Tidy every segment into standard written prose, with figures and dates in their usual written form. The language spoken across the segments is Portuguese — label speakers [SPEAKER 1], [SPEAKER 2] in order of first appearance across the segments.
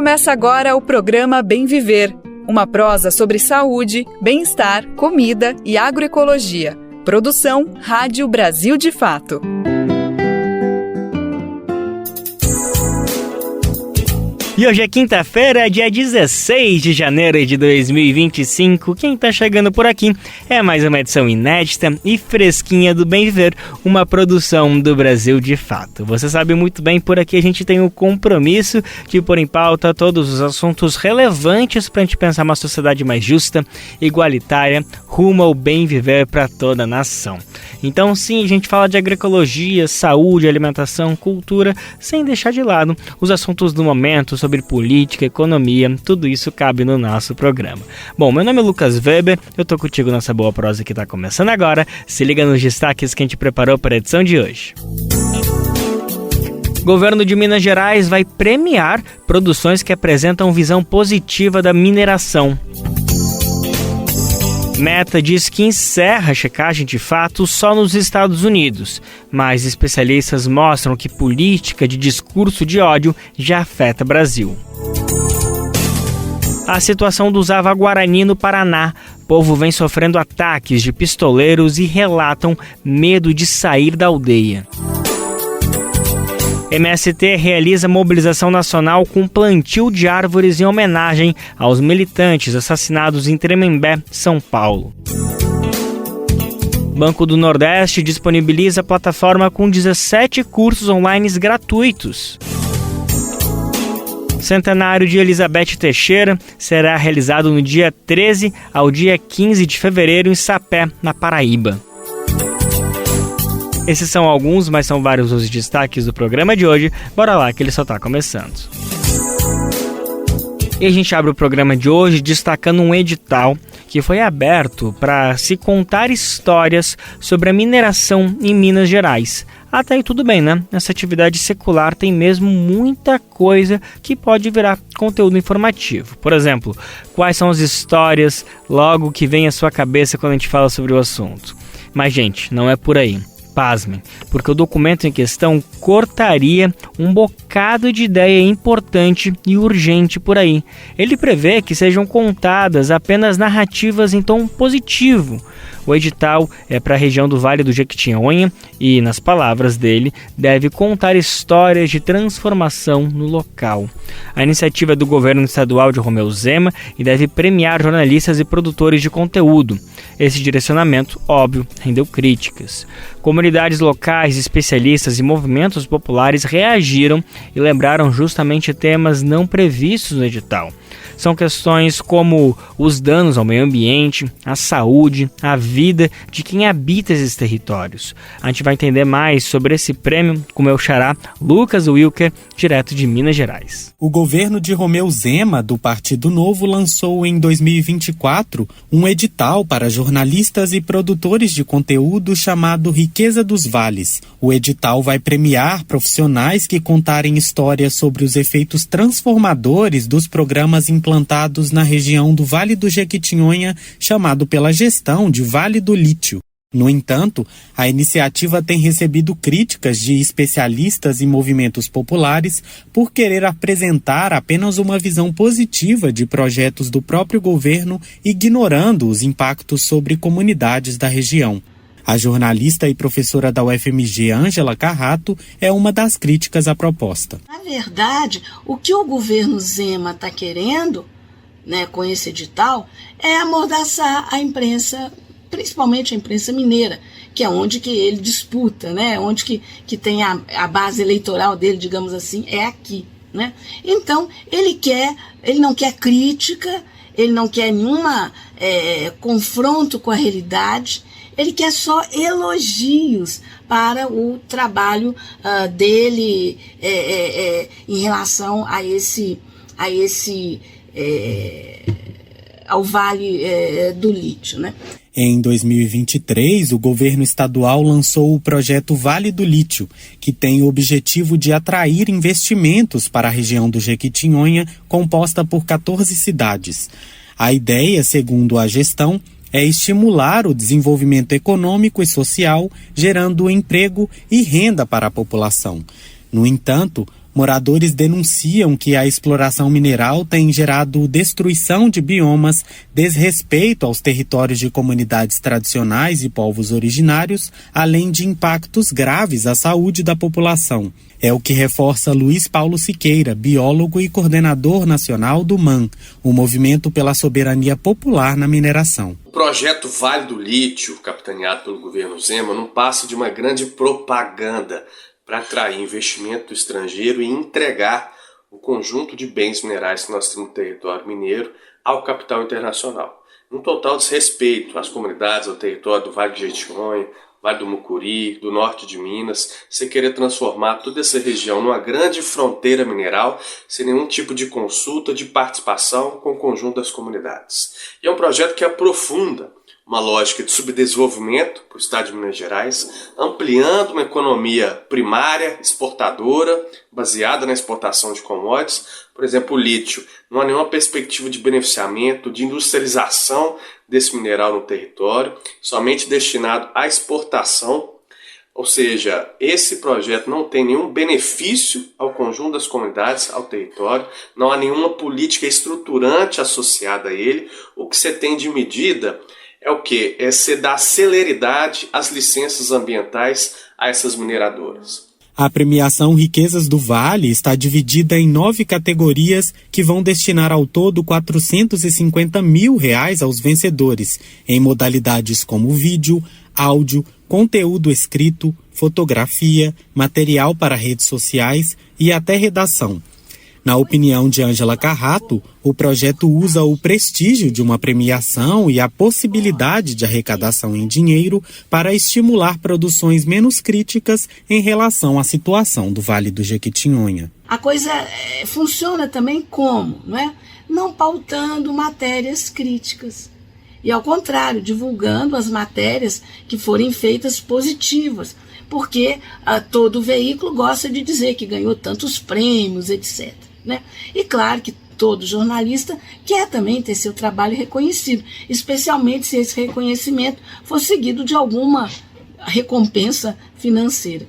[SPEAKER 1] Começa agora o programa Bem Viver, uma prosa sobre saúde, bem-estar, comida e agroecologia. Produção Rádio Brasil de Fato.
[SPEAKER 2] E hoje é quinta-feira, dia 16 de janeiro de 2025. Quem tá chegando por aqui é mais uma edição inédita e fresquinha do Bem Viver, uma produção do Brasil de Fato. Você sabe muito bem, por aqui a gente tem o compromisso de pôr em pauta todos os assuntos relevantes para a gente pensar uma sociedade mais justa, igualitária, rumo ao bem viver para toda a nação. Então sim, a gente fala de agroecologia, saúde, alimentação, cultura, sem deixar de lado os assuntos do momento sobre política, economia, tudo isso cabe no nosso programa. Bom, meu nome é Lucas Weber, eu tô contigo nessa boa prosa que tá começando agora. Se liga nos destaques que a gente preparou para a edição de hoje. Governo de Minas Gerais vai premiar produções que apresentam visão positiva da mineração. Meta diz que encerra a checagem de fatos só nos Estados Unidos, mas especialistas mostram que política de discurso de ódio já afeta o Brasil. A situação do Zava Guarani no Paraná. O povo vem sofrendo ataques de pistoleiros e relatam medo de sair da aldeia. MST realiza mobilização nacional com plantio de árvores em homenagem aos militantes assassinados em Tremembé, São Paulo. Banco do Nordeste disponibiliza plataforma com 17 cursos online gratuitos. Centenário de Elizabeth Teixeira será realizado no dia 13 ao dia 15 de fevereiro em Sapé, na Paraíba. Esses são alguns, mas são vários os destaques do programa de hoje. Bora lá, que ele só está começando. E a gente abre o programa de hoje destacando um edital que foi aberto para se contar histórias sobre a mineração em Minas Gerais. Até aí tudo bem, né? Essa atividade secular tem mesmo muita coisa que pode virar conteúdo informativo. Por exemplo, quais são as histórias logo que vem à sua cabeça quando a gente fala sobre o assunto? Mas, gente, não é por aí. Pasmem, porque o documento em questão cortaria um bocado de ideia importante e urgente por aí. Ele prevê que sejam contadas apenas narrativas em tom positivo. O edital é para a região do Vale do Jequitinhonha e, nas palavras dele, deve contar histórias de transformação no local. A iniciativa é do governo estadual de Romeu Zema e deve premiar jornalistas e produtores de conteúdo. Esse direcionamento, óbvio, rendeu críticas. Comunidades locais, especialistas e movimentos populares reagiram e lembraram justamente temas não previstos no edital. São questões como os danos ao meio ambiente, à saúde, à vida de quem habita esses territórios. A gente vai entender mais sobre esse prêmio com meu xará Lucas Wilker, direto de Minas Gerais.
[SPEAKER 3] O governo de Romeu Zema, do Partido Novo, lançou em 2024 um edital para jornalistas e produtores de conteúdo chamado Riqueza dos Vales. O edital vai premiar profissionais que contarem histórias sobre os efeitos transformadores dos programas implantados na região do Vale do Jequitinhonha, chamado pela gestão de Vale do Lítio. No entanto, a iniciativa tem recebido críticas de especialistas e movimentos populares por querer apresentar apenas uma visão positiva de projetos do próprio governo, ignorando os impactos sobre comunidades da região. A jornalista e professora da UFMG, Ângela Carrato, é uma das críticas à proposta.
[SPEAKER 4] Na verdade, o que o governo Zema está querendo, com esse edital, é amordaçar a imprensa, principalmente a imprensa mineira, que é onde que ele disputa, onde que tem a base eleitoral dele, digamos assim, é aqui. Então, ele não quer crítica, ele não quer nenhuma confronto com a realidade, ele quer só elogios para o trabalho dele em relação ao Vale do Lítio,
[SPEAKER 3] Em 2023, o governo estadual lançou o projeto Vale do Lítio, que tem o objetivo de atrair investimentos para a região do Jequitinhonha, composta por 14 cidades. A ideia, segundo a gestão, é estimular o desenvolvimento econômico e social, gerando emprego e renda para a população. No entanto, Moradores denunciam que a exploração mineral tem gerado destruição de biomas, desrespeito aos territórios de comunidades tradicionais e povos originários, além de impactos graves à saúde da população. É o que reforça Luiz Paulo Siqueira, biólogo e coordenador nacional do MAN, o Movimento pela Soberania Popular na Mineração.
[SPEAKER 5] O projeto Vale do Lítio, capitaneado pelo governo Zema, não passa de uma grande propaganda para atrair investimento estrangeiro e entregar o conjunto de bens minerais que nós temos no território mineiro ao capital internacional. Um total desrespeito às comunidades, ao território do Vale de Jequitinhonha, Vale do Mucuri, do norte de Minas, você querer transformar toda essa região numa grande fronteira mineral sem nenhum tipo de consulta, de participação com o conjunto das comunidades. E é um projeto que aprofunda uma lógica de subdesenvolvimento para o estado de Minas Gerais, ampliando uma economia primária, exportadora, baseada na exportação de commodities. Por exemplo, o lítio. Não há nenhuma perspectiva de beneficiamento, de industrialização desse mineral no território, somente destinado à exportação. Ou seja, esse projeto não tem nenhum benefício ao conjunto das comunidades, ao território, não há nenhuma política estruturante associada a ele. O que você tem de medida é o quê? É você dar celeridade às licenças ambientais a essas mineradoras.
[SPEAKER 3] A premiação Riquezas do Vale está dividida em 9 categorias que vão destinar ao todo R$ 450 mil aos vencedores, em modalidades como vídeo, áudio, conteúdo escrito, fotografia, material para redes sociais e até redação. Na opinião de Ângela Carrato, o projeto usa o prestígio de uma premiação e a possibilidade de arrecadação em dinheiro para estimular produções menos críticas em relação à situação do Vale do Jequitinhonha.
[SPEAKER 4] A coisa funciona também como, não pautando matérias críticas. E, ao contrário, divulgando as matérias que forem feitas positivas, porque todo veículo gosta de dizer que ganhou tantos prêmios, etc. E claro que todo jornalista quer também ter seu trabalho reconhecido, especialmente se esse reconhecimento for seguido de alguma recompensa financeira.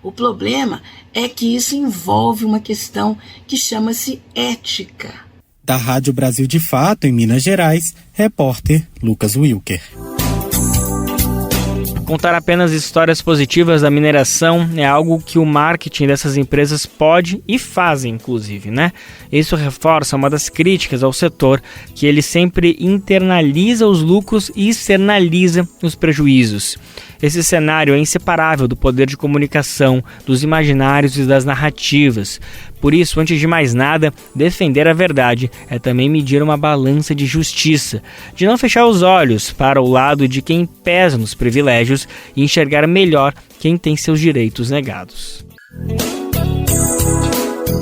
[SPEAKER 4] O problema é que isso envolve uma questão que chama-se ética.
[SPEAKER 3] Da Rádio Brasil de Fato, em Minas Gerais, repórter Lucas Wilker.
[SPEAKER 2] Contar apenas histórias positivas da mineração é algo que o marketing dessas empresas pode e fazem, inclusive, Isso reforça uma das críticas ao setor, que ele sempre internaliza os lucros e externaliza os prejuízos. Esse cenário é inseparável do poder de comunicação, dos imaginários e das narrativas. Por isso, antes de mais nada, defender a verdade é também medir uma balança de justiça, de não fechar os olhos para o lado de quem pesa nos privilégios e enxergar melhor quem tem seus direitos negados.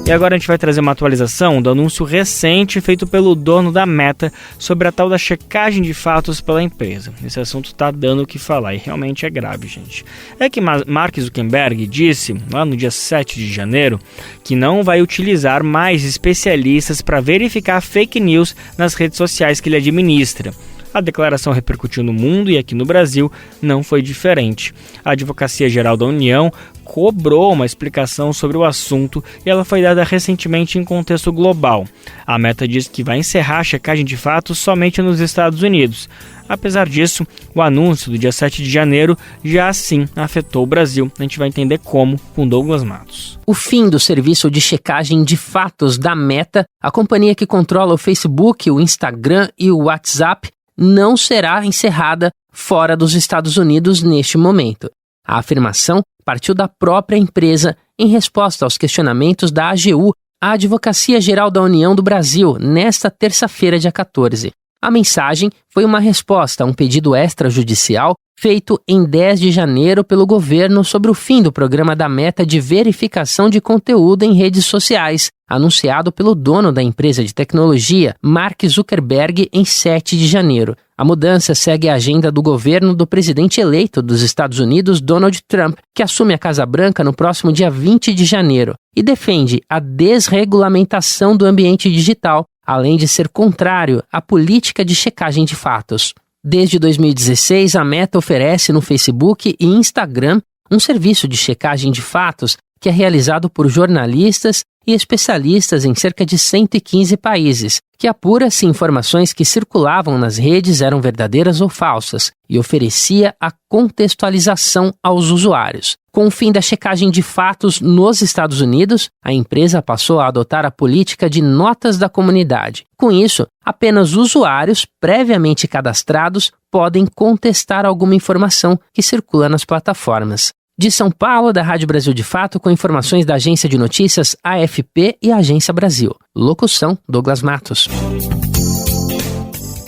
[SPEAKER 2] E agora a gente vai trazer uma atualização do anúncio recente feito pelo dono da Meta sobre a tal da checagem de fatos pela empresa. Esse assunto está dando o que falar e realmente é grave, gente. É que Mark Zuckerberg disse, lá no dia 7 de janeiro, que não vai utilizar mais especialistas para verificar fake news nas redes sociais que ele administra. A declaração repercutiu no mundo e aqui no Brasil não foi diferente. A Advocacia Geral da União cobrou uma explicação sobre o assunto e ela foi dada recentemente em contexto global. A Meta diz que vai encerrar a checagem de fatos somente nos Estados Unidos. Apesar disso, o anúncio do dia 7 de janeiro já sim afetou o Brasil. A gente vai entender como com Douglas Matos.
[SPEAKER 6] O fim do serviço de checagem de fatos da Meta, a companhia que controla o Facebook, o Instagram e o WhatsApp, não será encerrada fora dos Estados Unidos neste momento. A afirmação partiu da própria empresa em resposta aos questionamentos da AGU, a Advocacia Geral da União do Brasil, nesta terça-feira, dia 14. A mensagem foi uma resposta a um pedido extrajudicial feito em 10 de janeiro pelo governo sobre o fim do programa da Meta de verificação de conteúdo em redes sociais, anunciado pelo dono da empresa de tecnologia, Mark Zuckerberg, em 7 de janeiro. A mudança segue a agenda do governo do presidente eleito dos Estados Unidos, Donald Trump, que assume a Casa Branca no próximo dia 20 de janeiro, e defende a desregulamentação do ambiente digital, além de ser contrário à política de checagem de fatos. Desde 2016, a Meta oferece no Facebook e Instagram um serviço de checagem de fatos que é realizado por jornalistas e especialistas em cerca de 115 países, que apura se informações que circulavam nas redes eram verdadeiras ou falsas e oferecia a contextualização aos usuários. Com o fim da checagem de fatos nos Estados Unidos, a empresa passou a adotar a política de notas da comunidade. Com isso, apenas usuários previamente cadastrados podem contestar alguma informação que circula nas plataformas. De São Paulo, da Rádio Brasil de Fato, com informações da agência de notícias AFP e Agência Brasil. Locução, Douglas Matos.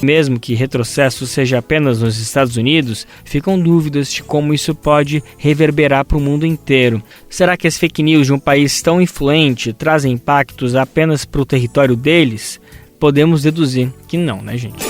[SPEAKER 2] Mesmo que retrocesso seja apenas nos Estados Unidos, ficam dúvidas de como isso pode reverberar para o mundo inteiro. Será que as fake news de um país tão influente trazem impactos apenas para o território deles? Podemos deduzir que não, né, gente?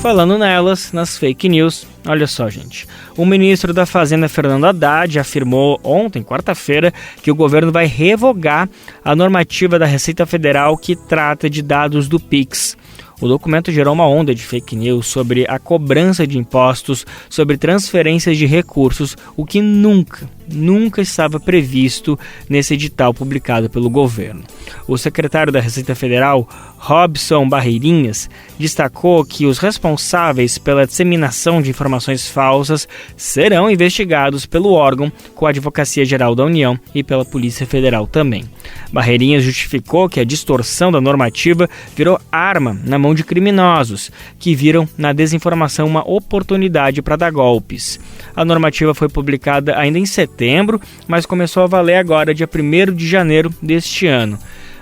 [SPEAKER 2] Falando nelas, nas fake news, olha só, gente. O ministro da Fazenda, Fernando Haddad, afirmou ontem, quarta-feira, que o governo vai revogar a normativa da Receita Federal que trata de dados do Pix. O documento gerou uma onda de fake news sobre a cobrança de impostos, sobre transferências de recursos, o que nunca estava previsto nesse edital publicado pelo governo. O secretário da Receita Federal, Robson Barreirinhas, destacou que os responsáveis pela disseminação de informações falsas serão investigados pelo órgão, com a Advocacia Geral da União e pela Polícia Federal também. Barreirinhas justificou que a distorção da normativa virou arma na mão de criminosos, que viram na desinformação uma oportunidade para dar golpes. A normativa foi publicada ainda em setembro, mas começou a valer agora, dia 1º de janeiro deste ano.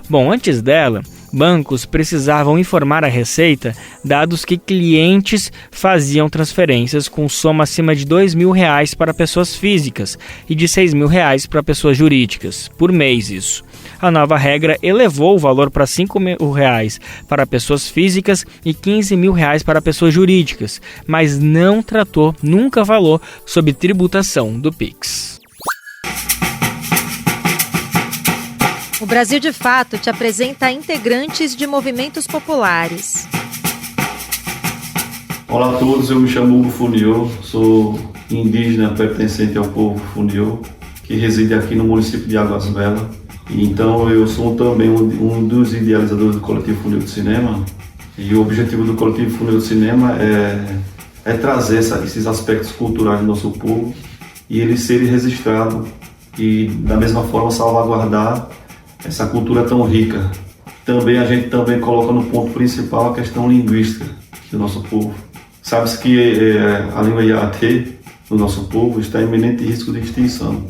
[SPEAKER 2] Bom, antes dela, bancos precisavam informar a Receita dados que clientes faziam transferências com soma acima de R$2.000 para pessoas físicas e de R$6.000 para pessoas jurídicas, por mês isso. A nova regra elevou o valor para R$5.000 para pessoas físicas e R$15.000 para pessoas jurídicas, mas não tratou, nunca falou sobre tributação do Pix.
[SPEAKER 7] O Brasil de Fato te apresenta integrantes de movimentos populares.
[SPEAKER 8] Olá a todos, eu me chamo Hugo Funiô, sou indígena pertencente ao povo Funiô, que reside aqui no município de Águas Belas. E então eu sou também um dos idealizadores do Coletivo Funiô de Cinema. E o objetivo do Coletivo Funiô de Cinema é trazer esses aspectos culturais do nosso povo e eles serem registrados e da mesma forma salvaguardar essa cultura tão rica. Também a gente também coloca no ponto principal a questão linguística do nosso povo. Sabe-se que a língua Iatê do nosso povo está em iminente risco de extinção.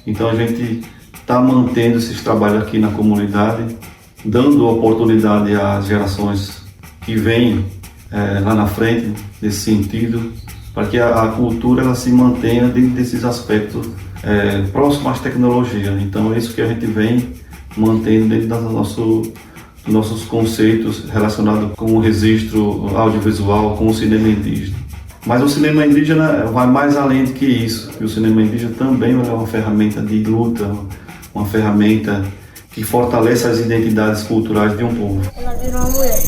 [SPEAKER 8] Então a gente está mantendo esses trabalhos aqui na comunidade, dando oportunidade às gerações que vêm lá na frente, nesse sentido, para que a cultura ela se mantenha dentro desses aspectos próximos às tecnologias. Então é isso que a gente vem mantendo dentro dos nossos conceitos relacionados com o registro audiovisual, com o cinema indígena. Mas o cinema indígena vai mais além do que isso, que o cinema indígena também é uma ferramenta de luta, uma ferramenta que fortalece as identidades culturais de um povo.
[SPEAKER 9] Ela virou uma mulher.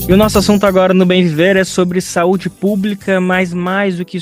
[SPEAKER 2] E o nosso assunto agora no Bem Viver é sobre saúde pública, mas mais do que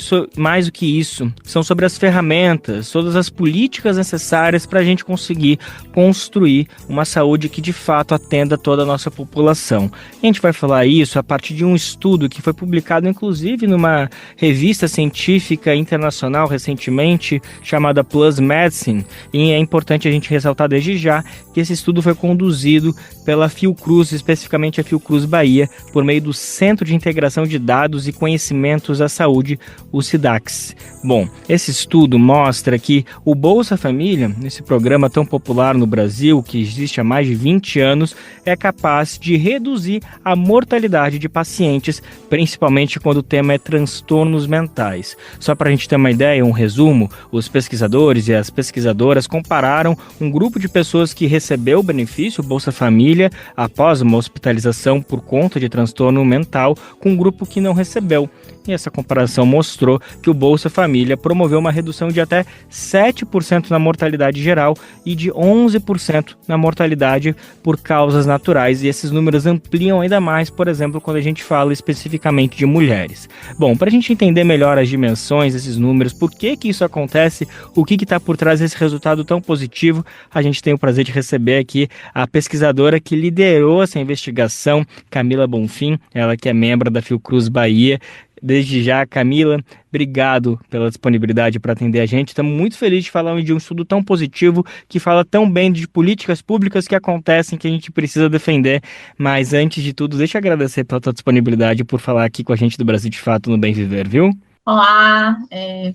[SPEAKER 2] isso, são sobre as ferramentas, todas as políticas necessárias para a gente conseguir construir uma saúde que de fato atenda toda a nossa população. A gente vai falar isso a partir de um estudo que foi publicado inclusive numa revista científica internacional recentemente, chamada PLOS Medicine, e é importante a gente ressaltar desde já que esse estudo foi conduzido pela Fiocruz, especificamente a Fiocruz Bahia, por meio do Centro de Integração de Dados e Conhecimentos da Saúde, o SIDAX. Bom, esse estudo mostra que o Bolsa Família, esse programa tão popular no Brasil, que existe há mais de 20 anos, é capaz de reduzir a mortalidade de pacientes, principalmente quando o tema é transtornos mentais. Só para a gente ter uma ideia, um resumo, os pesquisadores e as pesquisadoras compararam um grupo de pessoas que recebeu o benefício Bolsa Família após uma hospitalização por conta de de transtorno mental com um grupo que não recebeu. E essa comparação mostrou que o Bolsa Família promoveu uma redução de até 7% na mortalidade geral e de 11% na mortalidade por causas naturais. E esses números ampliam ainda mais, por exemplo, quando a gente fala especificamente de mulheres. Bom, para a gente entender melhor as dimensões desses números, por que isso acontece, o que está por trás desse resultado tão positivo, a gente tem o prazer de receber aqui a pesquisadora que liderou essa investigação, Camila Bonfim, ela que é membro da Fiocruz Bahia. Desde já, Camila, obrigado pela disponibilidade para atender a gente. Estamos muito felizes de falar de um estudo tão positivo, que fala tão bem de políticas públicas que acontecem, que a gente precisa defender. Mas antes de tudo, deixa eu agradecer pela tua disponibilidade por falar aqui com a gente do Brasil de Fato no Bem Viver, viu?
[SPEAKER 9] Olá,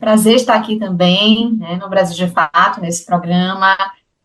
[SPEAKER 9] prazer estar aqui também, né, no Brasil de Fato, nesse programa.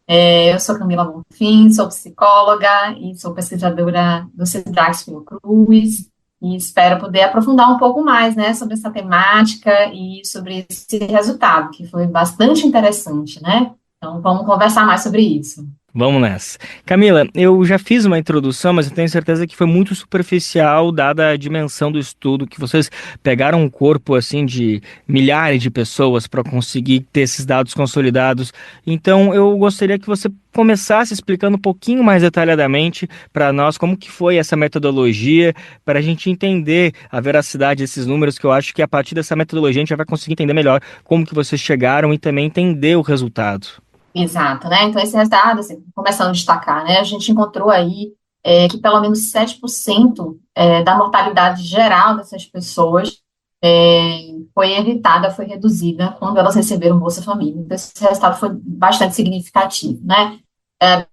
[SPEAKER 9] Eu sou Camila Bonfim, sou psicóloga e sou pesquisadora do SIDAX Fiocruz. E espero poder aprofundar um pouco mais, né, sobre essa temática e sobre esse resultado, que foi bastante interessante, né? Então, vamos conversar mais sobre isso.
[SPEAKER 2] Vamos nessa. Camila, eu já fiz uma introdução, mas eu tenho certeza que foi muito superficial, dada a dimensão do estudo, que vocês pegaram um corpo assim de milhares de pessoas para conseguir ter esses dados consolidados. Então, eu gostaria que você começasse explicando um pouquinho mais detalhadamente para nós como que foi essa metodologia, para a gente entender a veracidade desses números, que eu acho que a partir dessa metodologia a gente já vai conseguir entender melhor como que vocês chegaram e também entender o resultado.
[SPEAKER 9] Exato, né? Então, esse resultado, assim, começando a destacar, né? A gente encontrou aí que pelo menos 7% da mortalidade geral dessas pessoas foi evitada, foi reduzida quando elas receberam Bolsa Família. Então, esse resultado foi bastante significativo, né?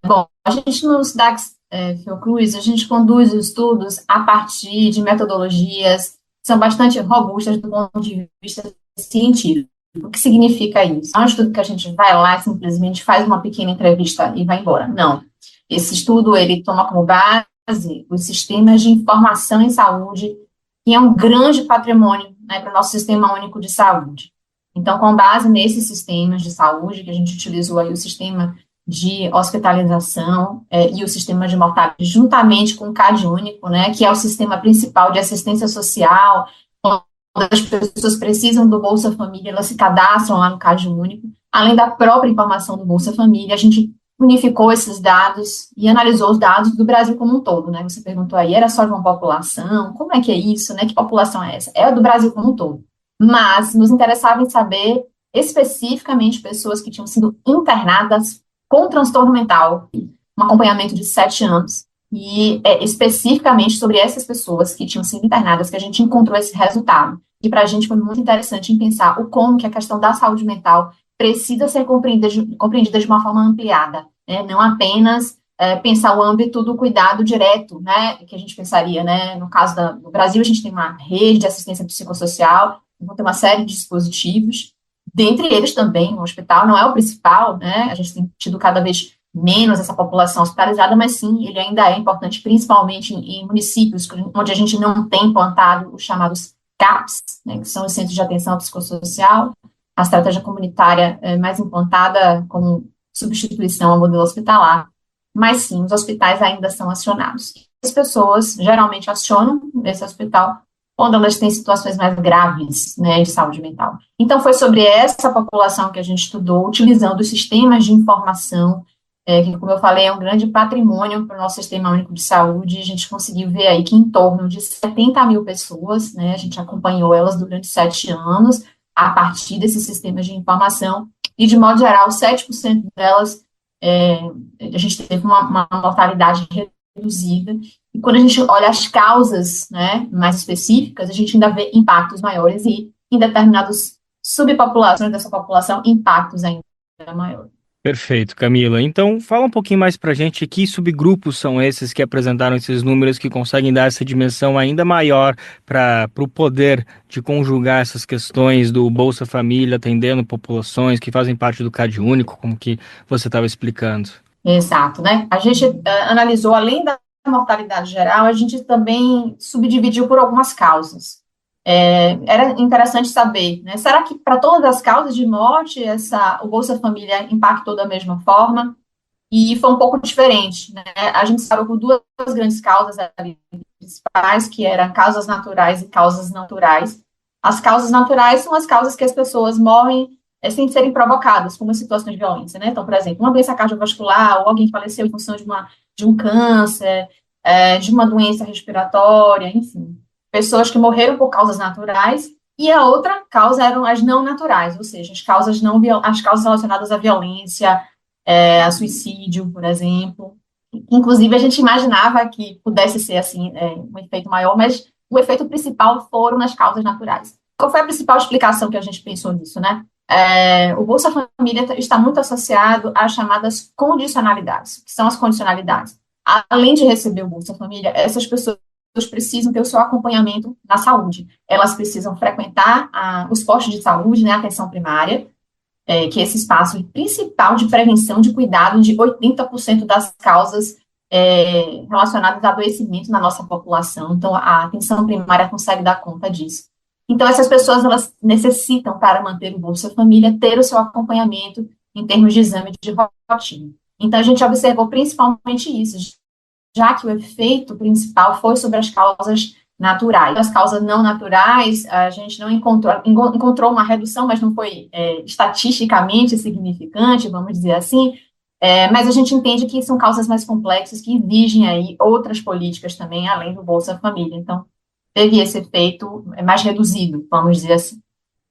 [SPEAKER 9] Bom, a gente no SIDAX Fiocruz, a gente conduz os estudos a partir de metodologias que são bastante robustas do ponto de vista científico. O que significa isso? Não é um estudo que a gente vai lá e simplesmente faz uma pequena entrevista e vai embora. Não. Esse estudo, ele toma como base os sistemas de informação em saúde, que é um grande patrimônio, né, para o nosso Sistema Único de Saúde. Então, com base nesses sistemas de saúde, que a gente utilizou aí o sistema de hospitalização e o sistema de mortalidade, juntamente com o CAD único, né, que é o sistema principal de assistência social. Quando as pessoas precisam do Bolsa Família, elas se cadastram lá no CAD único. Além da própria informação do Bolsa Família, a gente unificou esses dados e analisou os dados do Brasil como um todo, né? Você perguntou aí, era só de uma população? Como é que é isso, né? Que população é essa? É do Brasil como um todo. Mas nos interessava em saber especificamente pessoas que tinham sido internadas com transtorno mental, um acompanhamento de 7 anos, e especificamente sobre essas pessoas que tinham sido internadas que a gente encontrou esse resultado. E para a gente foi muito interessante em pensar o como que a questão da saúde mental precisa ser compreendida de uma forma ampliada, né? Não apenas pensar o âmbito do cuidado direto, né, que a gente pensaria, né, no caso do Brasil, a gente tem uma rede de assistência psicossocial, então tem uma série de dispositivos, dentre eles também o hospital não é o principal, né, a gente tem tido cada vez menos essa população hospitalizada, mas sim, ele ainda é importante, principalmente em municípios onde a gente não tem implantado os chamados CAPs, né, que são os Centros de Atenção Psicossocial, a estratégia comunitária mais implantada como substituição ao modelo hospitalar, mas sim, os hospitais ainda são acionados. As pessoas geralmente acionam esse hospital quando elas têm situações mais graves, né, de saúde mental. Então, foi sobre essa população que a gente estudou, utilizando os sistemas de informação, que, como eu falei, é um grande patrimônio para o nosso Sistema Único de Saúde. A gente conseguiu ver aí que em torno de 70 mil pessoas, né, a gente acompanhou elas durante 7 anos, a partir desses sistemas de informação, e, de modo geral, 7% delas, a gente teve uma mortalidade reduzida. E quando a gente olha as causas, né, mais específicas, a gente ainda vê impactos maiores e, em determinadas subpopulações dessa população, impactos ainda maiores.
[SPEAKER 2] Perfeito, Camila. Então, fala um pouquinho mais pra gente que subgrupos são esses que apresentaram esses números que conseguem dar essa dimensão ainda maior para o poder de conjugar essas questões do Bolsa Família, atendendo populações que fazem parte do CAD único, como que você estava explicando.
[SPEAKER 9] Exato, né? A gente analisou, além da mortalidade geral, a gente também subdividiu por algumas causas. Era interessante saber, né? Será que para todas as causas de morte o Bolsa Família impactou da mesma forma? E foi um pouco diferente, né? A gente separou por 2 grandes causas ali, principais, que eram causas naturais e causas não naturais. As causas naturais são as causas que as pessoas morrem sem serem provocadas, como as situações de violência, né? Então, por exemplo, uma doença cardiovascular, ou alguém que faleceu em função de um câncer, de uma doença respiratória, enfim. Pessoas que morreram por causas naturais, e a outra causa eram as não naturais, ou seja, as causas relacionadas à violência, a suicídio, por exemplo. Inclusive, a gente imaginava que pudesse ser assim, um efeito maior, mas o efeito principal foram nas causas naturais. Qual foi a principal explicação que a gente pensou nisso, né? O Bolsa Família está muito associado às chamadas condicionalidades. Que são as condicionalidades? Além de receber o Bolsa Família, essas pessoas precisam ter o seu acompanhamento na saúde. Elas precisam frequentar os postos de saúde, né, a atenção primária, que é esse espaço principal de prevenção, de cuidado de 80% das causas relacionadas a adoecimento na nossa população. Então, a atenção primária consegue dar conta disso. Então, essas pessoas, elas necessitam, para manter o Bolsa Família, ter o seu acompanhamento em termos de exame de rotina. Então, a gente observou principalmente isso, já que o efeito principal foi sobre as causas naturais. As causas não naturais, a gente não encontrou uma redução, mas não foi estatisticamente significante, vamos dizer assim, mas a gente entende que são causas mais complexas, que exigem aí outras políticas também, além do Bolsa Família. Então, teve esse efeito mais reduzido, vamos dizer assim.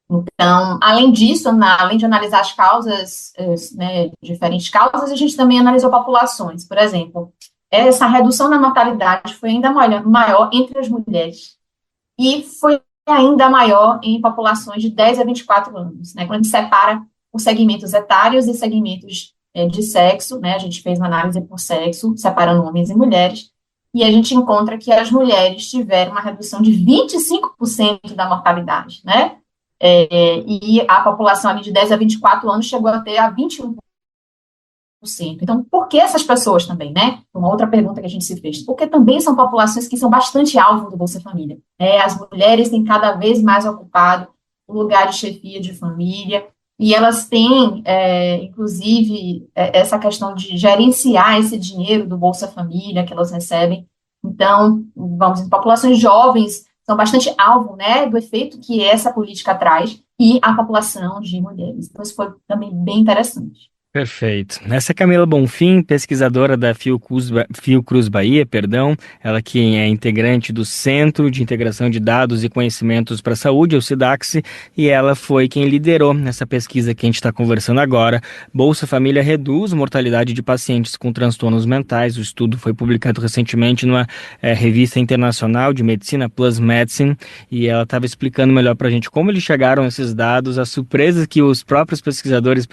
[SPEAKER 9] Então, além disso, além de analisar as causas, né, diferentes causas, a gente também analisou populações. Por exemplo, essa redução na mortalidade foi ainda maior entre as mulheres e foi ainda maior em populações de 10 a 24 anos, né, quando a gente separa os segmentos etários e segmentos de sexo, né, a gente fez uma análise por sexo, separando homens e mulheres, e a gente encontra que as mulheres tiveram uma redução de 25% da mortalidade, né, e a população ali de 10 a 24 anos chegou a ter a 21%. Então, por que essas pessoas também, né? Uma outra pergunta que a gente se fez. Porque também são populações que são bastante alvo do Bolsa Família. As mulheres têm cada vez mais ocupado o lugar de chefia de família, e elas têm, inclusive, essa questão de gerenciar esse dinheiro do Bolsa Família que elas recebem. Então, vamos dizer, populações jovens são bastante alvo, né, do efeito que essa política traz, e a população de mulheres. Então, isso foi também bem interessante.
[SPEAKER 2] Perfeito. Essa é Camila Bonfim, pesquisadora da Fiocruz Bahia, ela que é integrante do Centro de Integração de Dados e Conhecimentos para a Saúde, o SIDAX, e ela foi quem liderou nessa pesquisa que a gente está conversando agora. Bolsa Família reduz mortalidade de pacientes com transtornos mentais. O estudo foi publicado recentemente numa revista internacional de medicina, Plus Medicine, e ela estava explicando melhor para a gente como eles chegaram a esses dados, as surpresas que os próprios pesquisadoras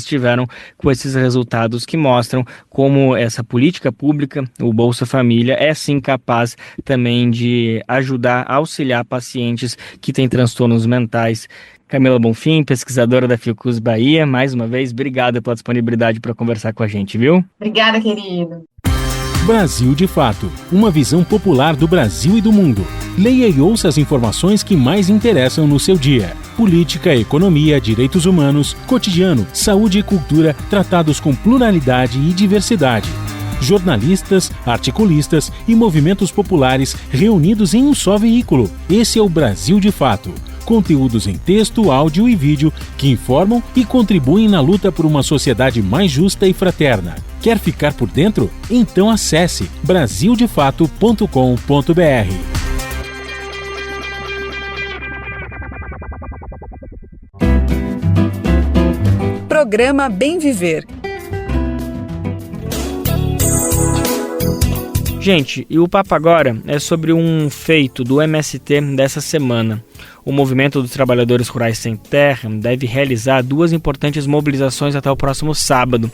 [SPEAKER 2] tiveram com esses resultados que mostram como essa política pública, o Bolsa Família, é sim capaz também de ajudar, auxiliar pacientes que têm transtornos mentais. Camila Bonfim, pesquisadora da Fiocruz Bahia, mais uma vez, obrigada pela disponibilidade para conversar com a gente, viu?
[SPEAKER 9] Obrigada, querido.
[SPEAKER 10] Brasil de Fato, uma visão popular do Brasil e do mundo. Leia e ouça as informações que mais interessam no seu dia. Política, economia, direitos humanos, cotidiano, saúde e cultura, tratados com pluralidade e diversidade. Jornalistas, articulistas e movimentos populares reunidos em um só veículo. Esse é o Brasil de Fato. Conteúdos em texto, áudio e vídeo que informam e contribuem na luta por uma sociedade mais justa e fraterna. Quer ficar por dentro? Então acesse brasildefato.com.br.
[SPEAKER 1] Programa Bem Viver.
[SPEAKER 2] Gente, e o papo agora é sobre um feito do MST dessa semana. O Movimento dos Trabalhadores Rurais Sem Terra deve realizar 2 importantes mobilizações até o próximo sábado.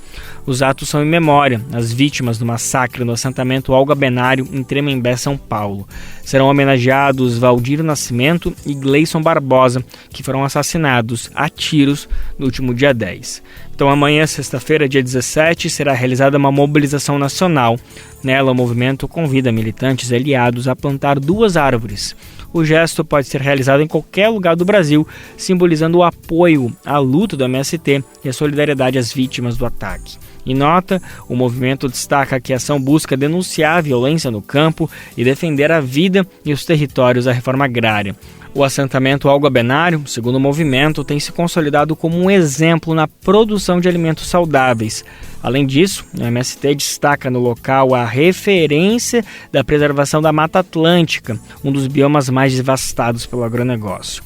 [SPEAKER 2] Os atos são em memória às vítimas do massacre no assentamento Olga Benário, em Tremembé, São Paulo. Serão homenageados Valdir Nascimento e Gleison Barbosa, que foram assassinados a tiros no último dia 10. Então amanhã, sexta-feira, dia 17, será realizada uma mobilização nacional. Nela, o movimento convida militantes e aliados a plantar 2 árvores. O gesto pode ser realizado em qualquer lugar do Brasil, simbolizando o apoio à luta do MST e a solidariedade às vítimas do ataque. Em nota, o movimento destaca que a ação busca denunciar a violência no campo e defender a vida e os territórios da reforma agrária. O assentamento Algo Abenário, segundo o movimento, tem se consolidado como um exemplo na produção de alimentos saudáveis. Além disso, o MST destaca no local a referência da preservação da Mata Atlântica, um dos biomas mais devastados pelo agronegócio.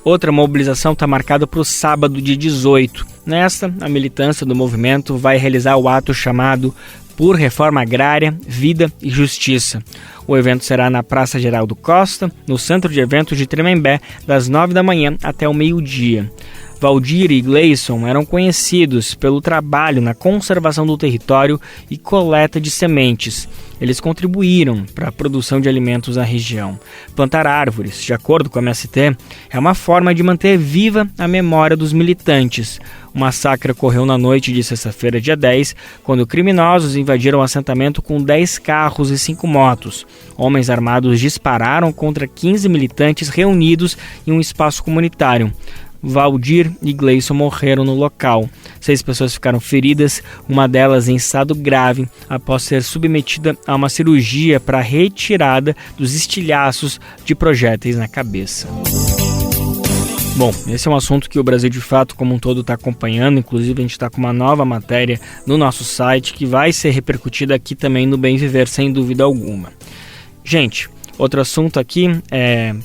[SPEAKER 2] Outra mobilização está marcada para o sábado, dia 18. Nesta, a militância do movimento vai realizar o ato chamado Por Reforma Agrária, Vida e Justiça. O evento será na Praça Geraldo Costa, no Centro de Eventos de Tremembé, das 9 da manhã até o meio-dia. Valdir e Gleison eram conhecidos pelo trabalho na conservação do território e coleta de sementes. Eles contribuíram para a produção de alimentos na região. Plantar árvores, de acordo com a MST, é uma forma de manter viva a memória dos militantes. O massacre ocorreu na noite de sexta-feira, dia 10, quando criminosos invadiram o assentamento com 10 carros e 5 motos. Homens armados dispararam contra 15 militantes reunidos em um espaço comunitário. Valdir e Gleison morreram no local. 6 pessoas ficaram feridas, uma delas em estado grave, após ser submetida a uma cirurgia para retirada dos estilhaços de projéteis na cabeça. Bom, esse é um assunto que o Brasil de Fato como um todo está acompanhando. Inclusive a gente está com uma nova matéria no nosso site que vai ser repercutida aqui também no Bem Viver, sem dúvida alguma. Gente, outro assunto aqui,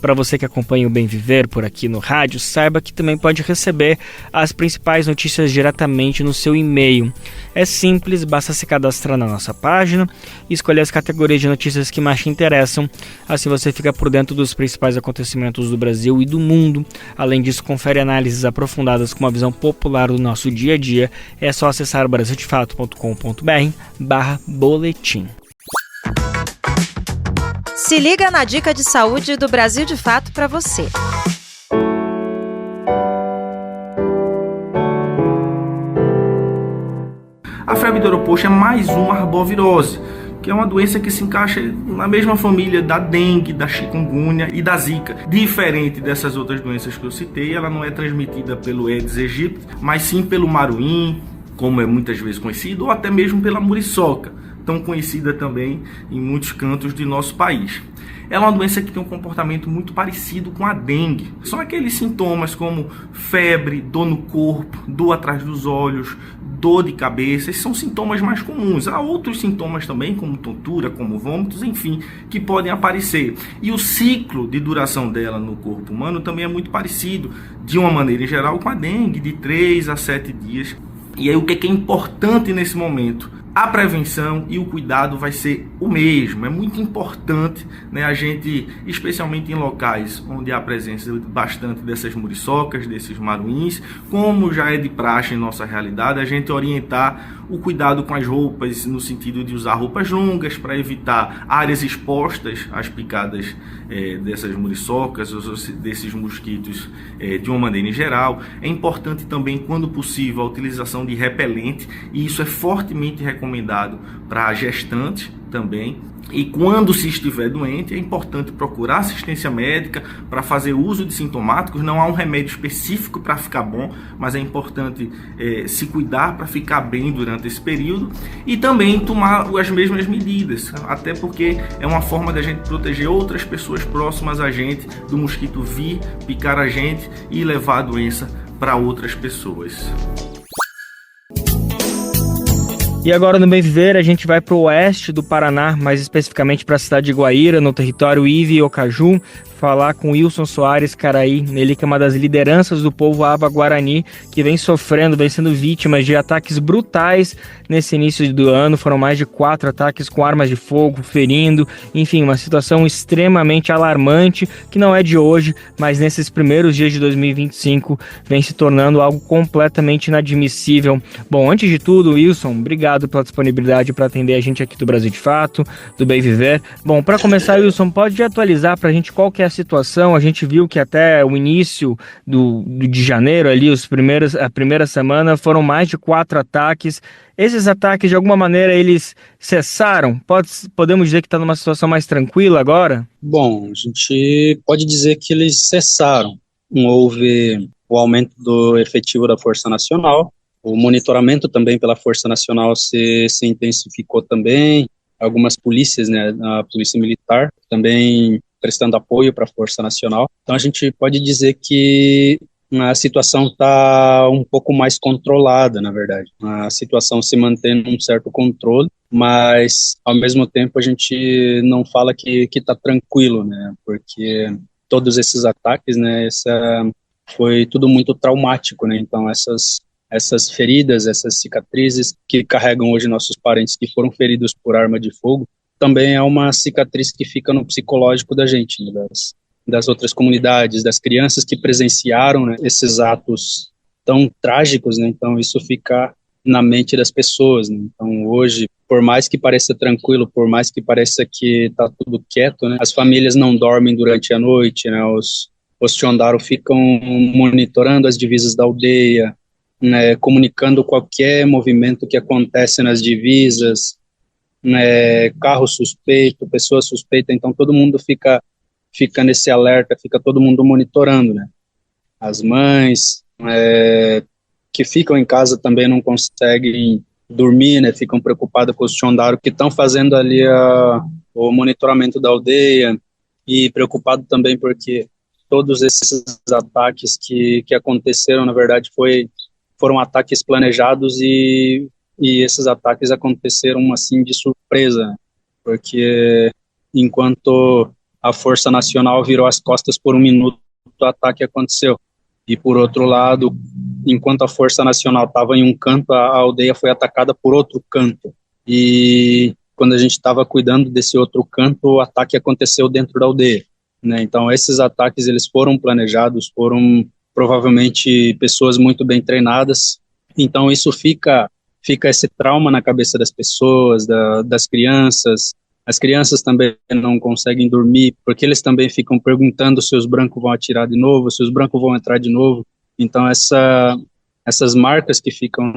[SPEAKER 2] para você que acompanha o Bem Viver por aqui no rádio, saiba que também pode receber as principais notícias diretamente no seu e-mail. É simples, basta se cadastrar na nossa página e escolher as categorias de notícias que mais te interessam. Assim você fica por dentro dos principais acontecimentos do Brasil e do mundo. Além disso, confere análises aprofundadas com uma visão popular do nosso dia a dia. É só acessar brasildefato.com.br/boletim.
[SPEAKER 7] Se liga na dica de saúde do Brasil de Fato para você.
[SPEAKER 11] A febre do aeroposto é mais uma arbovirose, que é uma doença que se encaixa na mesma família da dengue, da chikungunya e da zika. Diferente dessas outras doenças que eu citei, ela não é transmitida pelo Aedes aegypti, mas sim pelo maruim, como é muitas vezes conhecido, ou até mesmo pela muriçoca, tão conhecida também em muitos cantos de nosso país. Ela é uma doença que tem um comportamento muito parecido com a dengue. São aqueles sintomas como febre, dor no corpo, dor atrás dos olhos, dor de cabeça. Esses são sintomas mais comuns. Há outros sintomas também, como tontura, como vômitos, enfim, que podem aparecer. E o ciclo de duração dela no corpo humano também é muito parecido, de uma maneira em geral, com a dengue, de 3 a 7 dias. E aí o que é importante nesse momento? A prevenção e o cuidado vai ser o mesmo. É muito importante, né, a gente, especialmente em locais onde há presença bastante dessas muriçocas, desses maruins, como já é de praxe em nossa realidade, a gente orientar o cuidado com as roupas, no sentido de usar roupas longas para evitar áreas expostas às picadas dessas muriçocas, desses mosquitos de uma maneira em geral. É importante também, quando possível, a utilização de repelente, e isso é fortemente recomendado para gestantes também. E quando se estiver doente, é importante procurar assistência médica para fazer uso de sintomáticos. Não há um remédio específico para ficar bom, mas é importante se cuidar para ficar bem durante esse período e também tomar as mesmas medidas, até porque é uma forma da gente proteger outras pessoas próximas a gente do mosquito vir, picar a gente e levar a doença para outras pessoas.
[SPEAKER 2] E agora no Bem Viver a gente vai para o oeste do Paraná, mais especificamente para a cidade de Guaíra, no território Ive e Ocaju, falar com Wilson Soares Caraí, ele que é uma das lideranças do povo Aba Guarani, que vem sendo vítima de ataques brutais nesse início do ano. Foram mais de 4 ataques com armas de fogo, ferindo, enfim, uma situação extremamente alarmante, que não é de hoje, mas nesses primeiros dias de 2025 vem se tornando algo completamente inadmissível. Bom, antes de tudo, Wilson, obrigado pela disponibilidade para atender a gente aqui do Brasil de Fato, do Bem Viver. Bom, para começar, Wilson, pode atualizar para a gente qual que é é a situação? A gente viu que até o início de janeiro, ali, a primeira semana, foram mais de 4 ataques. Esses ataques, de alguma maneira, eles cessaram? Podemos dizer que está numa situação mais tranquila agora?
[SPEAKER 12] Bom, a gente pode dizer que eles cessaram. Não houve o aumento do efetivo da Força Nacional, o monitoramento também pela Força Nacional se intensificou também, algumas polícias, né, a Polícia Militar também prestando apoio para a Força Nacional. Então a gente pode dizer que a situação está um pouco mais controlada, na verdade. A situação se mantém num certo controle, mas ao mesmo tempo a gente não fala que está tranquilo, né, porque todos esses ataques, né, foi tudo muito traumático, né, então essas feridas, essas cicatrizes que carregam hoje nossos parentes que foram feridos por arma de fogo, também é uma cicatriz que fica no psicológico da gente, né, das outras comunidades, das crianças que presenciaram, né, esses atos tão trágicos, né, então isso fica na mente das pessoas, né, então hoje, por mais que pareça tranquilo, por mais que pareça que está tudo quieto, né, as famílias não dormem durante a noite, né, os Tiondaro ficam monitorando as divisas da aldeia, né, comunicando qualquer movimento que acontece nas divisas, né, carro suspeito, pessoa suspeita, então todo mundo fica nesse alerta, fica todo mundo monitorando, né. As mães que ficam em casa também não conseguem dormir, né, ficam preocupadas com os Tiondaro que estão fazendo ali o monitoramento da aldeia, e preocupado também porque todos esses ataques que aconteceram, na verdade, foram ataques planejados e esses ataques aconteceram assim de surpresa, porque enquanto a Força Nacional virou as costas por um minuto, o ataque aconteceu. E por outro lado, enquanto a Força Nacional estava em um canto, a aldeia foi atacada por outro canto. E quando a gente estava cuidando desse outro canto, o ataque aconteceu dentro da aldeia, né? Então esses ataques eles foram planejados, foram provavelmente pessoas muito bem treinadas, então isso fica esse trauma na cabeça das pessoas, das crianças. As crianças também não conseguem dormir, porque eles também ficam perguntando se os brancos vão atirar de novo, se os brancos vão entrar de novo. Então essas marcas que ficam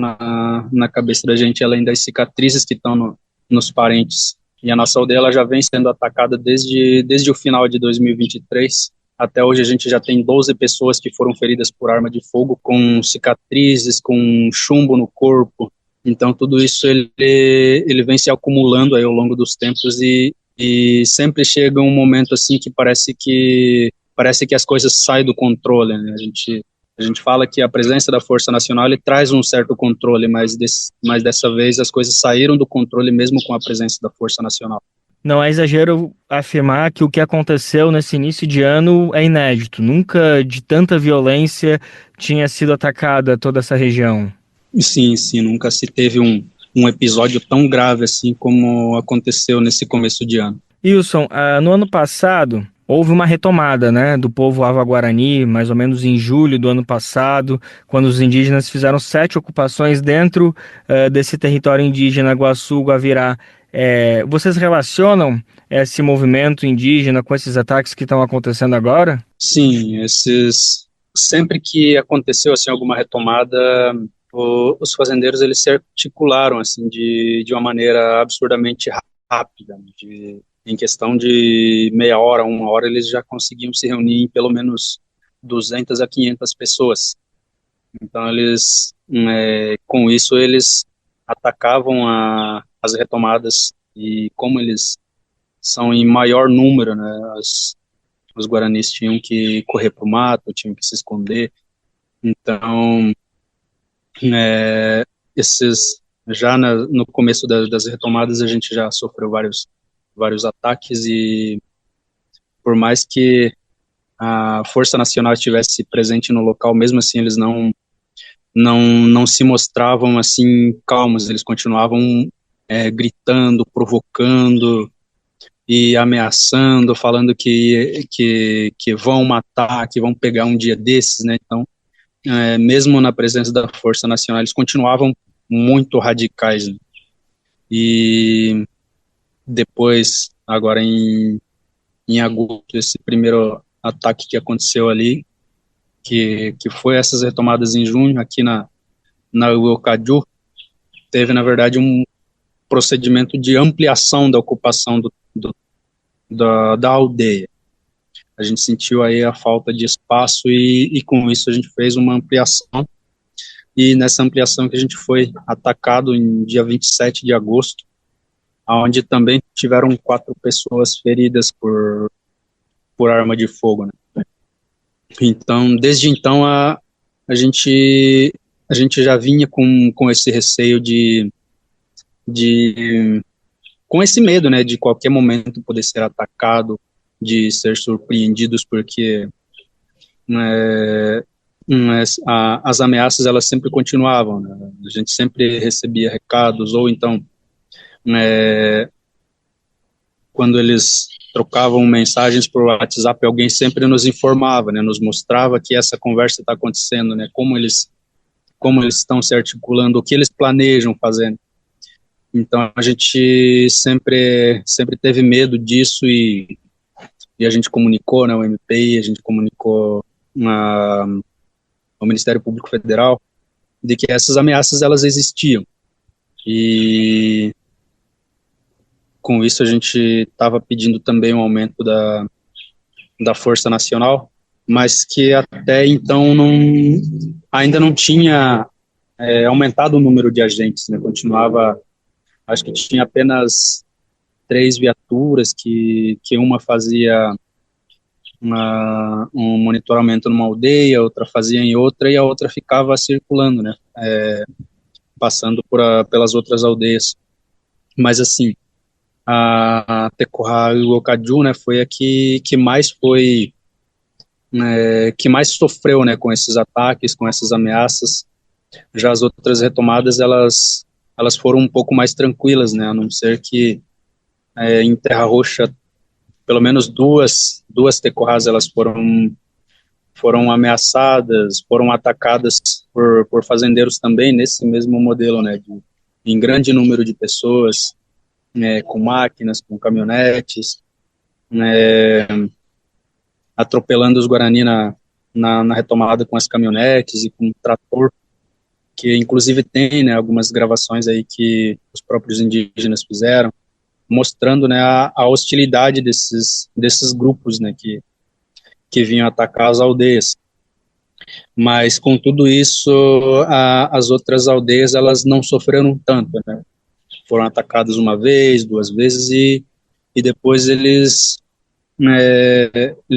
[SPEAKER 12] na cabeça da gente, além das cicatrizes que estão nos parentes. E a nossa aldeia ela já vem sendo atacada desde o final de 2023. Até hoje a gente já tem 12 pessoas que foram feridas por arma de fogo, com cicatrizes, com chumbo no corpo. Então tudo isso ele vem se acumulando aí ao longo dos tempos e sempre chega um momento assim que parece que as coisas saem do controle, né? A gente fala que a presença da Força Nacional ele traz um certo controle, mas dessa vez as coisas saíram do controle mesmo com a presença da Força Nacional.
[SPEAKER 2] Não é exagero afirmar que o que aconteceu nesse início de ano é inédito. Nunca de tanta violência tinha sido atacada toda essa região.
[SPEAKER 12] Sim, nunca se teve um episódio tão grave assim como aconteceu nesse começo de ano.
[SPEAKER 2] Wilson, no ano passado houve uma retomada, né, do povo Ava-Guarani, mais ou menos em julho do ano passado, quando os indígenas fizeram 7 ocupações dentro desse território indígena Guaçu-Guavirá. Vocês relacionam esse movimento indígena com esses ataques que estão acontecendo agora?
[SPEAKER 12] Sim, sempre que aconteceu assim, alguma retomada, os fazendeiros eles se articularam assim, de uma maneira absurdamente rápida, em questão de meia hora, 1 hora, eles já conseguiam se reunir em pelo menos 200 a 500 pessoas. Então eles, com isso, eles atacavam as retomadas, e como eles são em maior número, né, os guaranis tinham que correr para o mato, tinham que se esconder. Então, já no começo das retomadas a gente já sofreu vários ataques, e por mais que a Força Nacional estivesse presente no local, mesmo assim eles não se mostravam assim calmos, eles continuavam gritando, provocando e ameaçando, falando que vão matar, que vão pegar um dia desses, né? Então, mesmo na presença da Força Nacional, eles continuavam muito radicais, né? E depois, agora em em agosto, esse primeiro ataque que aconteceu ali, que foi essas retomadas em junho, aqui na Uocaju, teve, na verdade, um procedimento de ampliação da ocupação da aldeia. A gente sentiu aí a falta de espaço e com isso a gente fez uma ampliação. E nessa ampliação que a gente foi atacado em dia 27 de agosto, onde também tiveram 4 pessoas feridas por arma de fogo, né? Então, desde então, a gente já vinha com esse receio com esse medo, né, de qualquer momento poder ser atacado, de ser surpreendidos, porque as ameaças, elas sempre continuavam, né? A gente sempre recebia recados, ou então, quando eles trocavam mensagens por WhatsApp, alguém sempre nos informava, né, nos mostrava que essa conversa está acontecendo, né, como eles estão se articulando, o que eles planejam fazer. Então a gente sempre teve medo disso e a gente comunicou, né, o MPI, a gente comunicou ao Ministério Público Federal de que essas ameaças, elas existiam. E com isso a gente estava pedindo também um aumento da Força Nacional, mas que até então ainda não tinha aumentado o número de agentes, né? Continuava, acho que tinha apenas 3 viaturas, que uma fazia um monitoramento numa aldeia, outra fazia em outra, e a outra ficava circulando, né? Passando pelas outras aldeias. Mas assim, a Tecoha e o Uocaju, né, foi a que mais foi, que mais sofreu, né, com esses ataques, com essas ameaças. Já as outras retomadas, elas foram um pouco mais tranquilas, né, a não ser que em Terra Roxa, pelo menos duas Tecohas, elas foram ameaçadas, foram atacadas por fazendeiros também, nesse mesmo modelo, né, em grande número de pessoas, com máquinas, com caminhonetes, atropelando os Guarani na retomada com as caminhonetes e com trator, que inclusive tem, né, algumas gravações aí que os próprios indígenas fizeram, mostrando, né, a hostilidade desses grupos, né, que vinham atacar as aldeias. Mas com tudo isso, as outras aldeias, elas não sofreram tanto, né? Foram atacados uma vez, 2 vezes, e depois eles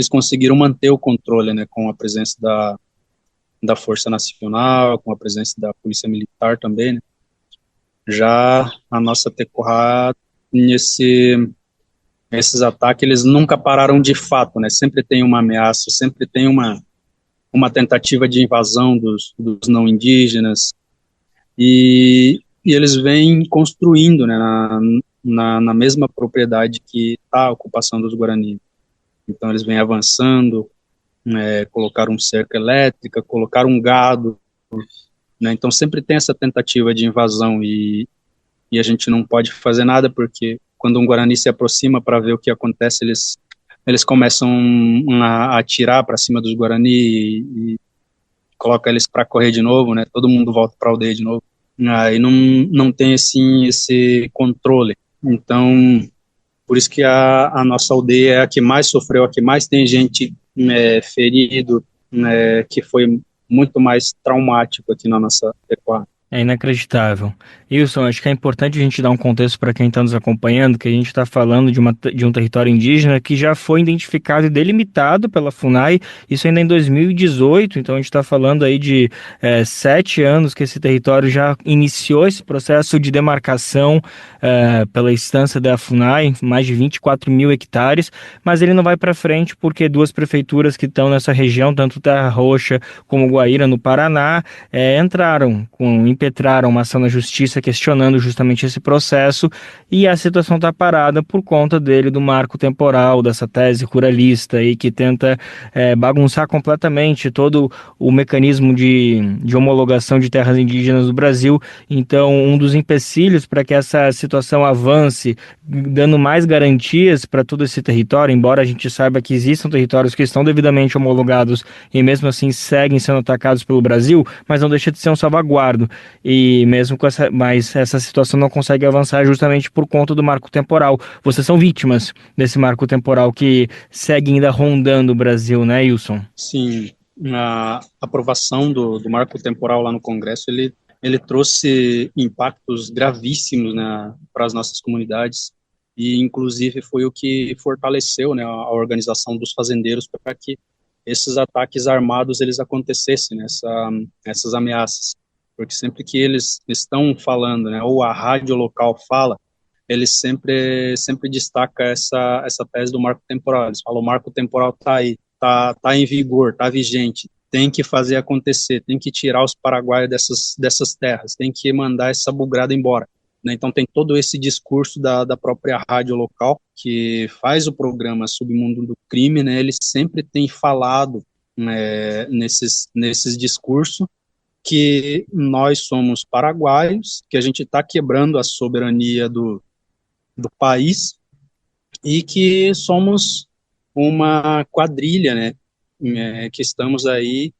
[SPEAKER 12] conseguiram manter o controle, né, com a presença da Força Nacional, com a presença da Polícia Militar também, né. Já a nossa Tecoha, esses ataques, eles nunca pararam de fato, né, sempre tem uma ameaça, sempre tem uma tentativa de invasão dos não indígenas, e eles vêm construindo, né, na mesma propriedade que está a ocupação dos Guarani. Então eles vêm avançando, colocaram cerca elétrica, colocaram gado, né, então sempre tem essa tentativa de invasão e a gente não pode fazer nada, porque quando um Guarani se aproxima para ver o que acontece, eles começam a atirar para cima dos Guarani e coloca eles para correr de novo, né, todo mundo volta para a aldeia de novo. Aí não tem assim esse controle. Então, por isso que a nossa aldeia é a que mais sofreu, a que mais tem gente ferido, que foi muito mais traumático aqui na nossa Tecoha.
[SPEAKER 2] É inacreditável. Wilson, acho que é importante a gente dar um contexto para quem está nos acompanhando, que a gente está falando de um território indígena que já foi identificado e delimitado pela FUNAI, isso ainda em 2018, então a gente está falando aí de 7 anos que esse território já iniciou esse processo de demarcação pela instância da FUNAI, mais de 24 mil hectares, mas ele não vai para frente porque 2 prefeituras que estão nessa região, tanto Terra Roxa como Guaíra, no Paraná, entraram com impetraram uma ação na justiça questionando justamente esse processo, e a situação está parada por conta do marco temporal, dessa tese ruralista aí que tenta bagunçar completamente todo o mecanismo de homologação de terras indígenas do Brasil. Então, um dos empecilhos para que essa situação avance, dando mais garantias para todo esse território, embora a gente saiba que existam territórios que estão devidamente homologados e mesmo assim seguem sendo atacados pelo Brasil, mas não deixa de ser um salvaguardo. E mesmo com mas essa situação não consegue avançar justamente por conta do marco temporal. Vocês são vítimas desse marco temporal que segue ainda rondando o Brasil, né, Wilson?
[SPEAKER 12] Sim, a aprovação do marco temporal lá no Congresso, ele trouxe impactos gravíssimos, né, para as nossas comunidades, e inclusive foi o que fortaleceu, né, a organização dos fazendeiros para que esses ataques armados eles acontecessem, né, essas ameaças, porque sempre que eles estão falando, né, ou a rádio local fala, eles sempre destacam essa tese do marco temporal. Eles falam: o marco temporal está aí, tá em vigor, tá vigente, tem que fazer acontecer, tem que tirar os paraguaios dessas terras, tem que mandar essa bugrada embora, né? Então tem todo esse discurso da própria rádio local, que faz o programa Submundo do Crime, né? Ele sempre tem falado, né, nesses discursos, que nós somos paraguaios, que a gente está quebrando a soberania do país, e que somos uma quadrilha, né, que estamos aí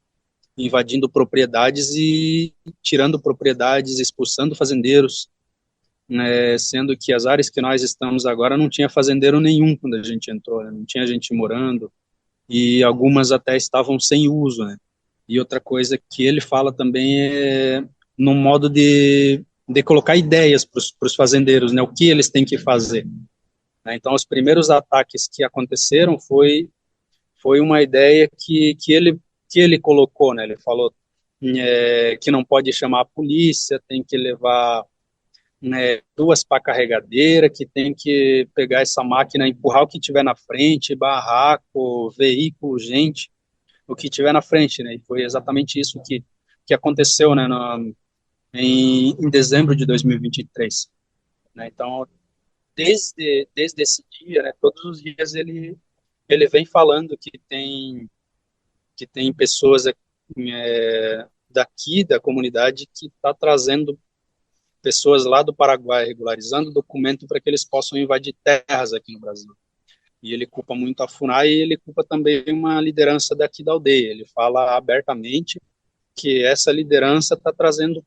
[SPEAKER 12] invadindo propriedades e tirando propriedades, expulsando fazendeiros, né, sendo que as áreas que nós estamos agora não tinha fazendeiro nenhum quando a gente entrou, né, não tinha gente morando, e algumas até estavam sem uso, né. E outra coisa que ele fala também é no modo de colocar ideias para os fazendeiros, né, o que eles têm que fazer. Então, os primeiros ataques que aconteceram foi uma ideia que ele colocou, né? Ele falou que não pode chamar a polícia, tem que levar, né, 2 pá carregadeiras, que tem que pegar essa máquina, empurrar o que tiver na frente, barraco, veículo, gente, o que tiver na frente, né? E foi exatamente isso que aconteceu, né, em dezembro de 2023. Né? Então, desde esse dia, né, todos os dias ele vem falando que tem pessoas daqui da comunidade que está trazendo pessoas lá do Paraguai, regularizando documento para que eles possam invadir terras aqui no Brasil. E ele culpa muito a FUNAI, e ele culpa também uma liderança daqui da aldeia. Ele fala abertamente que essa liderança está trazendo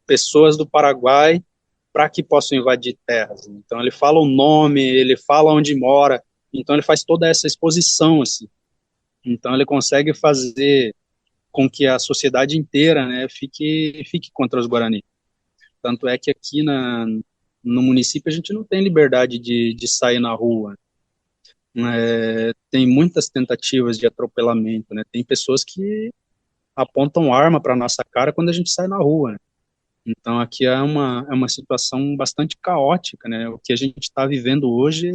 [SPEAKER 12] pessoas do Paraguai para que possam invadir terras. Então ele fala o nome, ele fala onde mora, então ele faz toda essa exposição, assim. Então ele consegue fazer com que a sociedade inteira, né, fique contra os Guarani. Tanto é que aqui no município a gente não tem liberdade de sair na rua. Tem muitas tentativas de atropelamento, né? Tem pessoas que apontam arma para nossa cara quando a gente sai na rua, né? Então, aqui é uma situação bastante caótica, né? O que a gente está vivendo hoje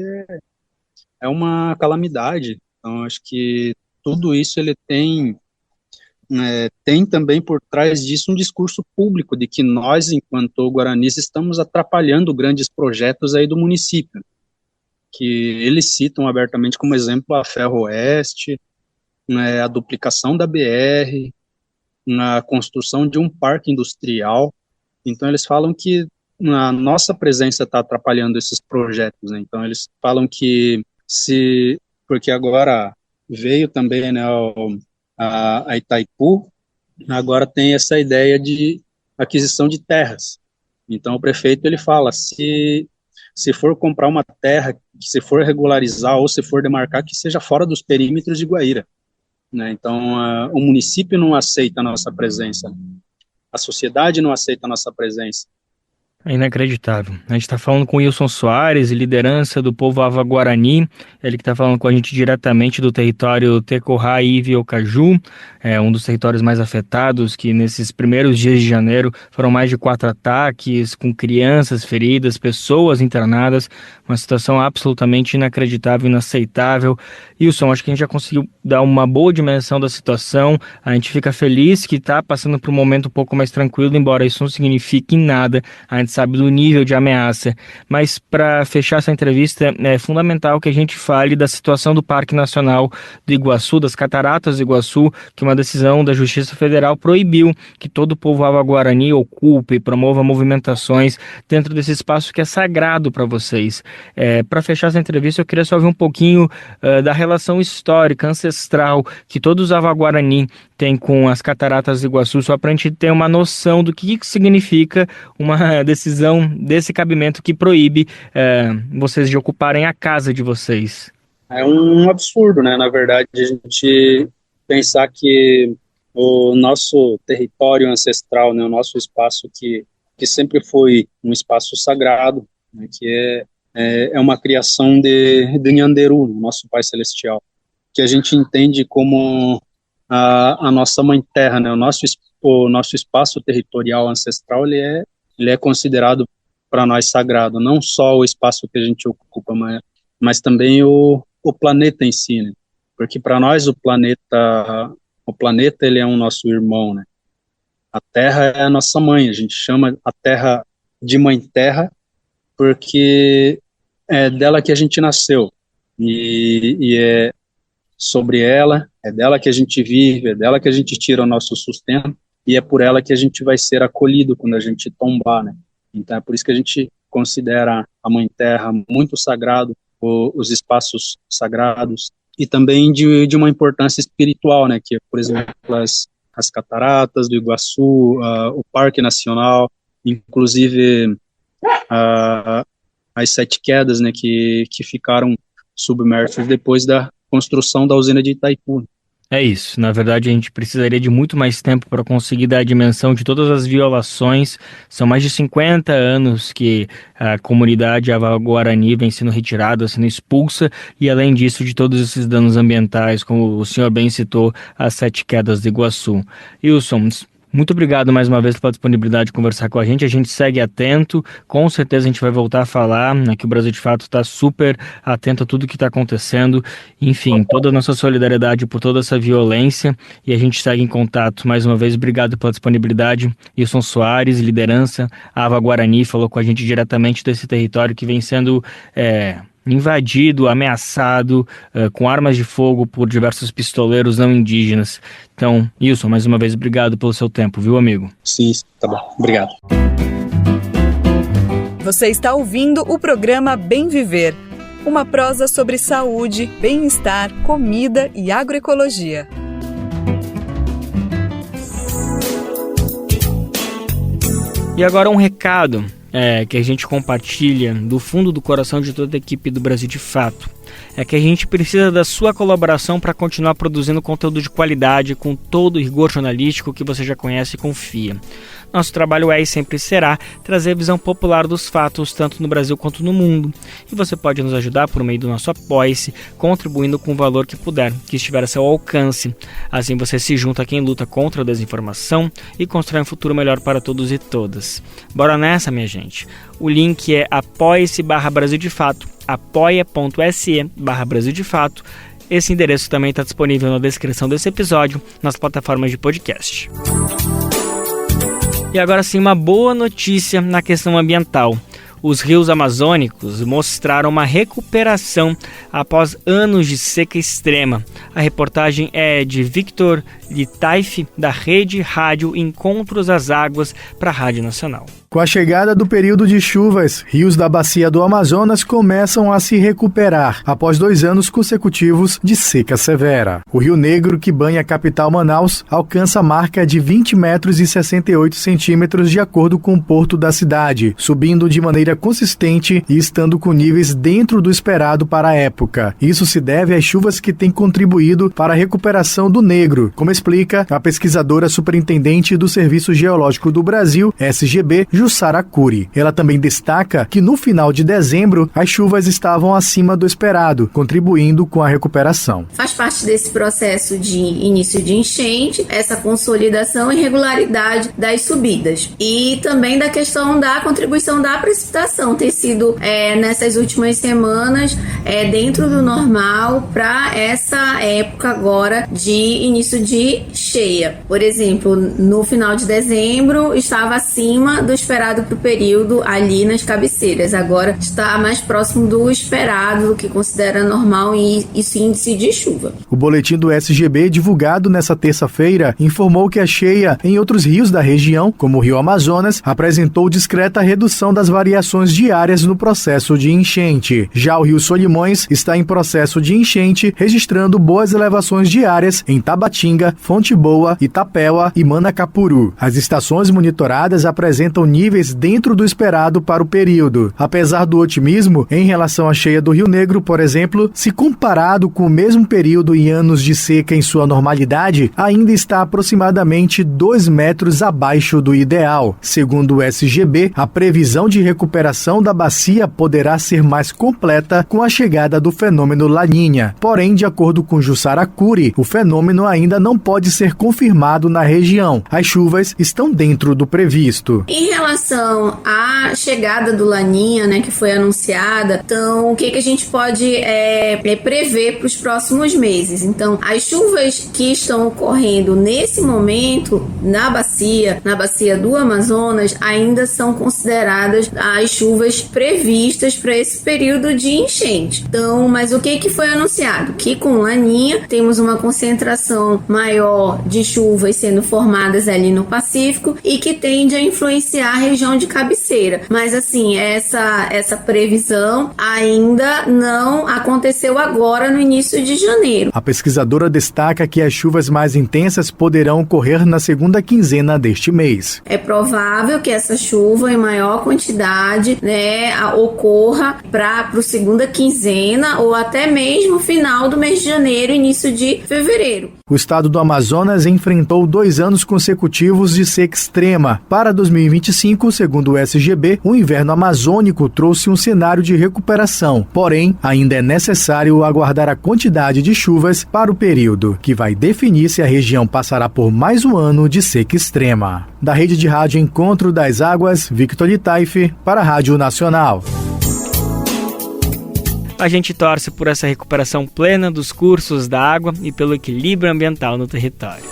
[SPEAKER 12] é uma calamidade. Então, acho que tudo isso ele tem também por trás disso um discurso público de que nós, enquanto guaranis, estamos atrapalhando grandes projetos aí do município, que eles citam abertamente como exemplo a Ferroeste, né, a duplicação da BR, na construção de um parque industrial. Então, eles falam que a nossa presença está atrapalhando esses projetos, né? Então, eles falam que porque agora veio também, né, a Itaipu, agora tem essa ideia de aquisição de terras. Então, o prefeito, ele fala, se for comprar uma terra, se for regularizar ou se for demarcar, que seja fora dos perímetros de Guaíra, né? Então, o município não aceita a nossa presença. A sociedade não aceita a nossa presença.
[SPEAKER 2] É inacreditável. A gente está falando com o Wilson Soares, liderança do povo Ava-Guarani, ele que está falando com a gente diretamente do território Tecorá e Iviocaju, um dos territórios mais afetados, que nesses primeiros dias de janeiro foram mais de 4 ataques, com crianças feridas, pessoas internadas, uma situação absolutamente inacreditável, inaceitável. Wilson, acho que a gente já conseguiu dar uma boa dimensão da situação, a gente fica feliz que está passando por um momento um pouco mais tranquilo, embora isso não signifique nada, a gente sabe do nível de ameaça, mas para fechar essa entrevista é fundamental que a gente fale da situação do Parque Nacional do Iguaçu, das Cataratas do Iguaçu, que uma decisão da Justiça Federal proibiu que todo o povo Ava-Guarani ocupe e promova movimentações dentro desse espaço que é sagrado para vocês. Para fechar essa entrevista, eu queria só ouvir um pouquinho da relação histórica, ancestral, que todos os Ava-Guarani têm com as Cataratas do Iguaçu, só para a gente ter uma noção do que significa uma decisão desse cabimento que proíbe vocês de ocuparem a casa de vocês.
[SPEAKER 12] É um absurdo, né? Na verdade, a gente pensar que o nosso território ancestral, né, o nosso espaço que sempre foi um espaço sagrado, né, que é uma criação de Nyanderu, nosso Pai Celestial, que a gente entende como a nossa Mãe Terra, né? O nosso espaço territorial ancestral, ele é considerado para nós sagrado, não só o espaço que a gente ocupa, mas também o planeta em si, né? Porque para nós o planeta ele é um nosso irmão, né? A Terra é a nossa mãe, a gente chama a Terra de Mãe Terra porque é dela que a gente nasceu e é sobre ela, é dela que a gente vive, é dela que a gente tira o nosso sustento e é por ela que a gente vai ser acolhido quando a gente tombar, né? Então é por isso que a gente considera a Mãe Terra muito sagrado, os espaços sagrados, e também de uma importância espiritual, né, que é, por exemplo, as Cataratas do Iguaçu, o Parque Nacional, inclusive as 7 quedas, né, que ficaram submersas depois da construção da usina de Itaipu.
[SPEAKER 2] É isso, na verdade a gente precisaria de muito mais tempo para conseguir dar a dimensão de todas as violações. São mais de 50 anos que a comunidade Ava-Guarani vem sendo retirada, sendo expulsa, e além disso de todos esses danos ambientais, como o senhor bem citou, as 7 quedas de Iguaçu. Wilson, muito obrigado mais uma vez pela disponibilidade de conversar com a gente segue atento, com certeza a gente vai voltar a falar, né, que o Brasil de Fato está super atento a tudo que está acontecendo, enfim, toda a nossa solidariedade por toda essa violência, e a gente segue em contato. Mais uma vez, obrigado pela disponibilidade. Wilson Soares, liderança Ava-Guarani, falou com a gente diretamente desse território que vem sendo invadido, ameaçado com armas de fogo por diversos pistoleiros não indígenas. Então, Wilson, mais uma vez, obrigado pelo seu tempo, viu, amigo?
[SPEAKER 12] Sim, tá bom. Obrigado.
[SPEAKER 1] Você está ouvindo o programa Bem Viver, uma prosa sobre saúde, bem-estar, comida e agroecologia.
[SPEAKER 2] E agora um recado que a gente compartilha do fundo do coração de toda a equipe do Brasil de Fato. É que a gente precisa da sua colaboração para continuar produzindo conteúdo de qualidade com todo o rigor jornalístico que você já conhece e confia. Nosso trabalho e sempre será trazer a visão popular dos fatos, tanto no Brasil quanto no mundo. E você pode nos ajudar por meio do nosso Apoie-se, contribuindo com o valor que puder, que estiver a seu alcance. Assim você se junta a quem luta contra a desinformação e constrói um futuro melhor para todos e todas. Bora nessa, minha gente. O link é apoia-se/Brasil de Fato, apoia.se/Brasil de Fato. Esse endereço também está disponível na descrição desse episódio, nas plataformas de podcast. E agora sim, uma boa notícia na questão ambiental. Os rios amazônicos mostraram uma recuperação após anos de seca extrema. A reportagem é de Victor Litaif, da Rede Rádio Encontros às Águas, para a Rádio Nacional.
[SPEAKER 13] Com a chegada do período de chuvas, rios da bacia do Amazonas começam a se recuperar após 2 anos consecutivos de seca severa. O Rio Negro, que banha a capital Manaus, alcança a marca de 20 metros e 68 centímetros de acordo com o porto da cidade, subindo de maneira consistente e estando com níveis dentro do esperado para a época. Isso se deve às chuvas que têm contribuído para a recuperação do Negro, como explica a pesquisadora superintendente do Serviço Geológico do Brasil, SGB, Jussara Cury. Ela também destaca que no final de dezembro as chuvas estavam acima do esperado, contribuindo com a recuperação.
[SPEAKER 14] Faz parte desse processo de início de enchente, essa consolidação e regularidade das subidas. E também da questão da contribuição da precipitação, ter sido nessas últimas semanas dentro do normal para essa época agora de início de cheia. Por exemplo, no final de dezembro estava acima do esperado para o período ali nas cabeceiras. Agora está mais próximo do esperado, do que considera normal e esse índice de chuva.
[SPEAKER 13] O boletim do SGB, divulgado nesta terça-feira, informou que a cheia em outros rios da região, como o Rio Amazonas, apresentou discreta redução das variações diárias no processo de enchente. Já o Rio Solimões está em processo de enchente, registrando boas elevações diárias em Tabatinga, Fonte Boa, Itapéua e Manacapuru. As estações monitoradas apresentam níveis dentro do esperado para o período. Apesar do otimismo em relação à cheia do Rio Negro, por exemplo, se comparado com o mesmo período em anos de seca em sua normalidade, ainda está aproximadamente 2 metros abaixo do ideal. Segundo o SGB, a previsão de recuperação da bacia poderá ser mais completa com a chegada do fenômeno Laninha. Porém, de acordo com Jussara Cury, o fenômeno ainda não pode ser confirmado na região. As chuvas estão dentro do previsto.
[SPEAKER 14] Em relação à chegada do Laninha, que foi anunciada, então o que a gente pode prever para os próximos meses? Então, as chuvas que estão ocorrendo nesse momento na bacia do Amazonas, ainda são consideradas as chuvas previstas para esse período de enchente. Então, mas o que foi anunciado? Que com Laninha temos uma concentração maior de chuvas sendo formadas ali no Pacífico e que tende a influenciar a região de cabeceira. Mas assim, essa previsão ainda não aconteceu agora no início de janeiro.
[SPEAKER 13] A pesquisadora destaca que as chuvas mais intensas poderão ocorrer na segunda quinzena deste mês.
[SPEAKER 14] É provável que essa chuva em maior quantidade ocorra para a segunda quinzena ou até mesmo final do mês de janeiro, início de fevereiro.
[SPEAKER 13] O estado do Amazonas enfrentou 2 anos consecutivos de seca extrema. Para 2025, segundo o SGB, o inverno amazônico trouxe um cenário de recuperação. Porém, ainda é necessário aguardar a quantidade de chuvas para o período, que vai definir se a região passará por mais um ano de seca extrema. Da Rede de Rádio Encontro das Águas, Victor Itaif, para a Rádio Nacional.
[SPEAKER 2] A gente torce por essa recuperação plena dos cursos da água e pelo equilíbrio ambiental no território.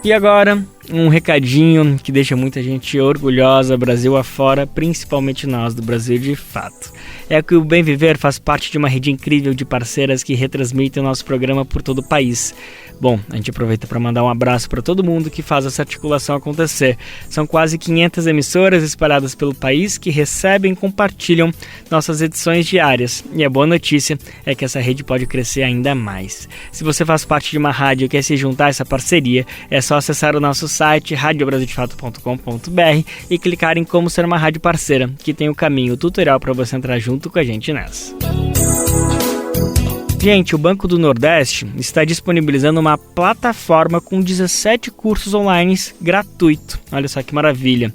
[SPEAKER 2] E agora, um recadinho que deixa muita gente orgulhosa, Brasil afora, principalmente nós do Brasil de Fato. É que o Bem Viver faz parte de uma rede incrível de parceiras que retransmitem o nosso programa por todo o país. Bom, a gente aproveita para mandar um abraço para todo mundo que faz essa articulação acontecer. São quase 500 emissoras espalhadas pelo país que recebem e compartilham nossas edições diárias. E a boa notícia é que essa rede pode crescer ainda mais. Se você faz parte de uma rádio e quer se juntar a essa parceria, é só acessar o nosso site radiobrasildefato.com.br e clicar em como ser uma rádio parceira, que tem o caminho tutorial para você entrar junto com a gente nessa. Gente, o Banco do Nordeste está disponibilizando uma plataforma com 17 cursos online gratuitos. Olha só que maravilha.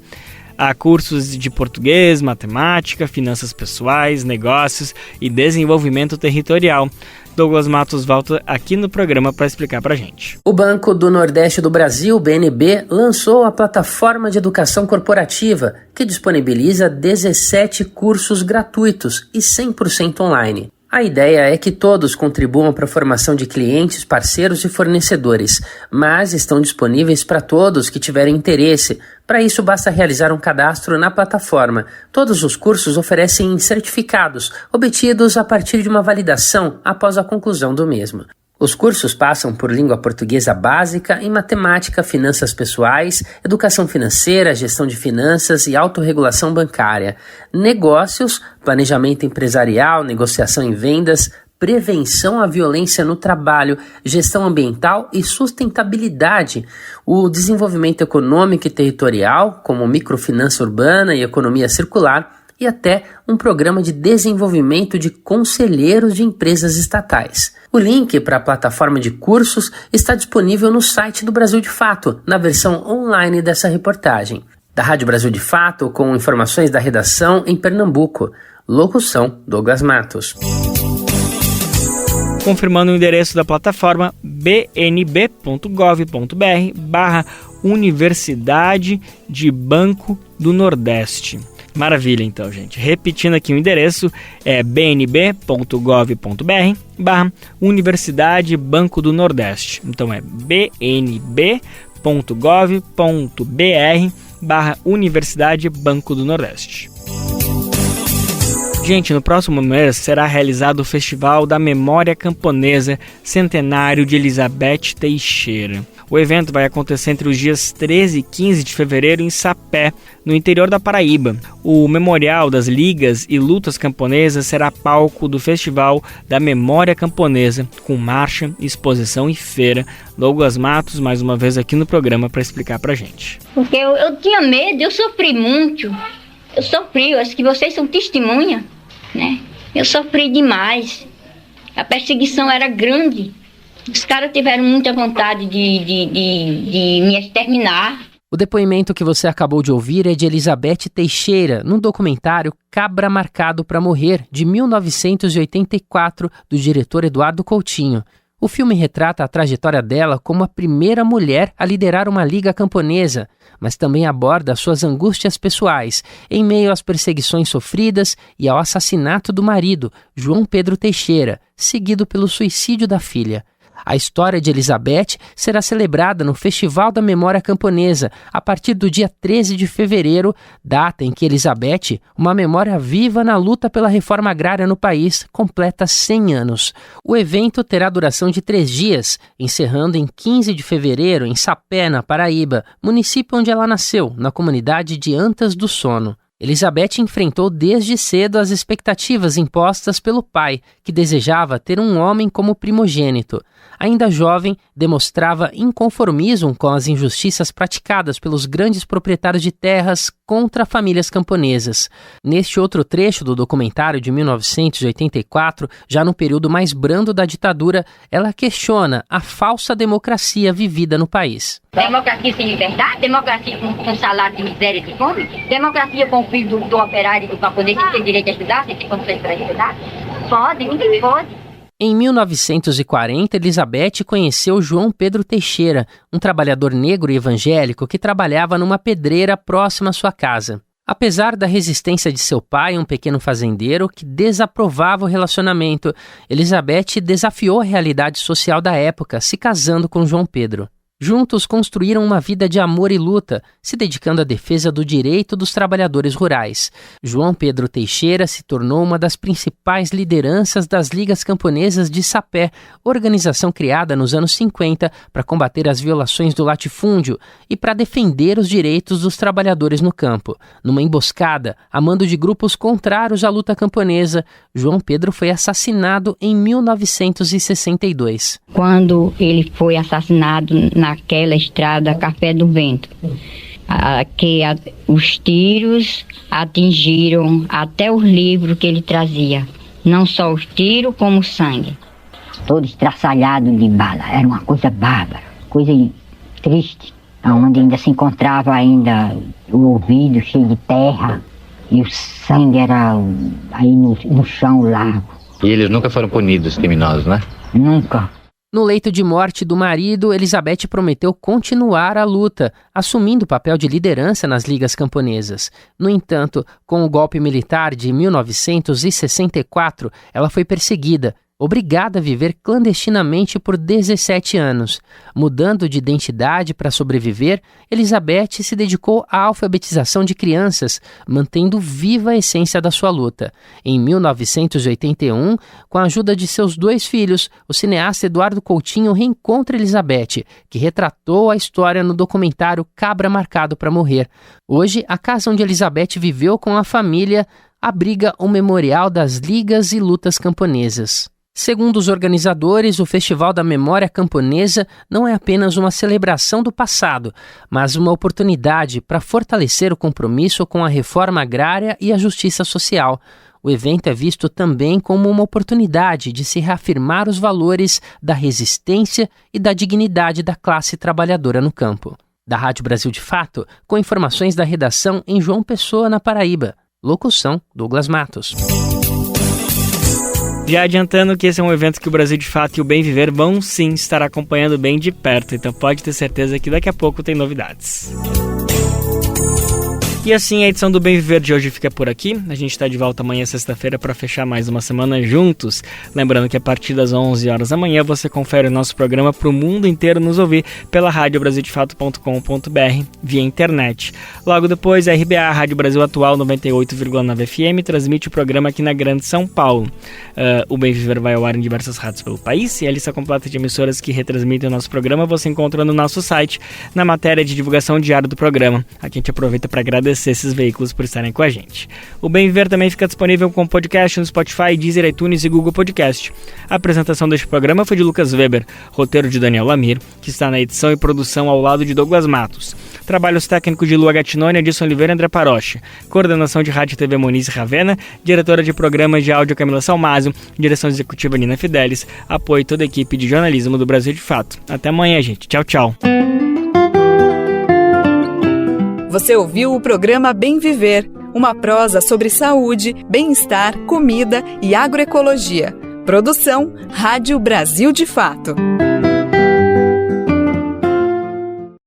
[SPEAKER 2] Há cursos de português, matemática, finanças pessoais, negócios e desenvolvimento territorial. Douglas Matos volta aqui no programa para explicar para a gente.
[SPEAKER 6] O Banco do Nordeste do Brasil, BNB, lançou a plataforma de educação corporativa, que disponibiliza 17 cursos gratuitos e 100% online. A ideia é que todos contribuam para a formação de clientes, parceiros e fornecedores, mas estão disponíveis para todos que tiverem interesse. Para isso, basta realizar um cadastro na plataforma. Todos os cursos oferecem certificados, obtidos a partir de uma validação após a conclusão do mesmo. Os cursos passam por língua portuguesa básica e matemática, finanças pessoais, educação financeira, gestão de finanças e autorregulação bancária, negócios, planejamento empresarial, negociação em vendas, prevenção à violência no trabalho, gestão ambiental e sustentabilidade, o desenvolvimento econômico e territorial, como microfinança urbana e economia circular, e até um programa de desenvolvimento de conselheiros de empresas estatais. O link para a plataforma de cursos está disponível no site do Brasil de Fato, na versão online dessa reportagem. Da Rádio Brasil de Fato, com informações da redação em Pernambuco. Locução, Douglas Matos.
[SPEAKER 2] Confirmando o endereço da plataforma bnb.gov.br/Universidade de Banco do Nordeste. Maravilha, então, gente. Repetindo aqui o endereço, é bnb.gov.br/Universidade Banco do Nordeste. Então é bnb.gov.br/Universidade Banco do Nordeste. Gente, no próximo mês será realizado o Festival da Memória Camponesa Centenário de Elizabeth Teixeira. O evento vai acontecer entre os dias 13 e 15 de fevereiro em Sapé, no interior da Paraíba. O Memorial das Ligas e Lutas Camponesas será palco do Festival da Memória Camponesa, com marcha, exposição e feira. Douglas Matos, mais uma vez aqui no programa para explicar pra gente.
[SPEAKER 15] Porque eu tinha medo, eu sofri muito. Eu acho que vocês são testemunha, né? Eu sofri demais. A perseguição era grande. Os caras tiveram muita vontade de me exterminar.
[SPEAKER 6] O depoimento que você acabou de ouvir é de Elizabeth Teixeira, num documentário Cabra Marcado para Morrer, de 1984, do diretor Eduardo Coutinho. O filme retrata a trajetória dela como a primeira mulher a liderar uma liga camponesa, mas também aborda suas angústias pessoais, em meio às perseguições sofridas e ao assassinato do marido, João Pedro Teixeira, seguido pelo suicídio da filha. A história de Elizabeth será celebrada no Festival da Memória Camponesa a partir do dia 13 de fevereiro, data em que Elizabeth, uma memória viva na luta pela reforma agrária no país, completa 100 anos. O evento terá duração de 3 dias, encerrando em 15 de fevereiro em Sapé, na Paraíba, município onde ela nasceu, na comunidade de Antas do Sono. Elizabeth enfrentou desde cedo as expectativas impostas pelo pai, que desejava ter um homem como primogênito. Ainda jovem, demonstrava inconformismo com as injustiças praticadas pelos grandes proprietários de terras contra famílias camponesas. Neste outro trecho do documentário de 1984, já no período mais brando da ditadura, ela questiona a falsa democracia vivida no país.
[SPEAKER 15] Democracia sem liberdade, democracia com salário de miséria e de fome, democracia com o filho do operário e do camponês que tem direito a estudar, sem ter condições para estudar. Pode, ninguém pode.
[SPEAKER 6] Em 1940, Elizabeth conheceu João Pedro Teixeira, um trabalhador negro e evangélico que trabalhava numa pedreira próxima à sua casa. Apesar da resistência de seu pai, um pequeno fazendeiro que desaprovava o relacionamento, Elizabeth desafiou a realidade social da época, se casando com João Pedro. Juntos construíram uma vida de amor e luta, se dedicando à defesa do direito dos trabalhadores rurais. João Pedro Teixeira se tornou uma das principais lideranças das Ligas Camponesas de Sapé, organização criada nos anos 50 para combater as violações do latifúndio e para defender os direitos dos trabalhadores no campo. Numa emboscada, a mando de grupos contrários à luta camponesa, João Pedro foi assassinado em 1962.
[SPEAKER 15] Quando ele foi assassinado naquela estrada Café do Vento, os tiros atingiram até os livros que ele trazia, não só os tiros como o sangue. Todo estraçalhado de bala, era uma coisa bárbara, coisa triste, onde ainda se encontrava ainda o ouvido cheio de terra e o sangue era aí no chão largo.
[SPEAKER 16] E eles nunca foram punidos, criminosos, né?
[SPEAKER 15] Nunca.
[SPEAKER 6] No leito de morte do marido, Elizabeth prometeu continuar a luta, assumindo o papel de liderança nas ligas camponesas. No entanto, com o golpe militar de 1964, ela foi perseguida, obrigada a viver clandestinamente por 17 anos. Mudando de identidade para sobreviver, Elizabeth se dedicou à alfabetização de crianças, mantendo viva a essência da sua luta. Em 1981, com a ajuda de seus 2 filhos, o cineasta Eduardo Coutinho reencontra Elizabeth, que retratou a história no documentário Cabra Marcado para Morrer. Hoje, a casa onde Elizabeth viveu com a família abriga o Memorial das Ligas e Lutas Camponesas. Segundo os organizadores, o Festival da Memória Camponesa não é apenas uma celebração do passado, mas uma oportunidade para fortalecer o compromisso com a reforma agrária e a justiça social. O evento é visto também como uma oportunidade de se reafirmar os valores da resistência e da dignidade da classe trabalhadora no campo. da Rádio Brasil de Fato, com informações da redação em João Pessoa, na Paraíba. Locução, Douglas Matos.
[SPEAKER 2] Já adiantando que esse é um evento que o Brasil de Fato e o Bem Viver vão sim estar acompanhando bem de perto, então pode ter certeza que daqui a pouco tem novidades. E assim, a edição do Bem Viver de hoje fica por aqui. A gente está de volta amanhã, sexta-feira, para fechar mais uma semana juntos. Lembrando que a partir das 11 horas da manhã você confere o nosso programa para o mundo inteiro nos ouvir pela radiobrasildefato.com.br via internet. Logo depois, a RBA, a Rádio Brasil Atual 98,9 FM, transmite o programa aqui na Grande São Paulo. O Bem Viver vai ao ar em diversas rádios pelo país e a lista completa de emissoras que retransmitem o nosso programa você encontra no nosso site, na matéria de divulgação diária do programa. Aqui a gente aproveita para agradecer esses veículos por estarem com a gente. O Bem Viver também fica disponível com podcast no Spotify, Deezer, iTunes e Google Podcast. A apresentação deste programa foi de Lucas Weber, roteiro de Daniel Lamir, que está na edição e produção ao lado de Douglas Matos. Trabalhos técnicos de Lua Gattinoni, Edson Oliveira e André Paroche. Coordenação de Rádio e TV Moniz Ravena, diretora de programas de áudio Camila Salmásio, direção executiva Nina Fidelis, apoio toda a equipe de jornalismo do Brasil de Fato. Até amanhã, gente. Tchau, tchau.
[SPEAKER 1] Você ouviu o programa Bem Viver, uma prosa sobre saúde, bem-estar, comida e agroecologia. Produção Rádio Brasil de Fato.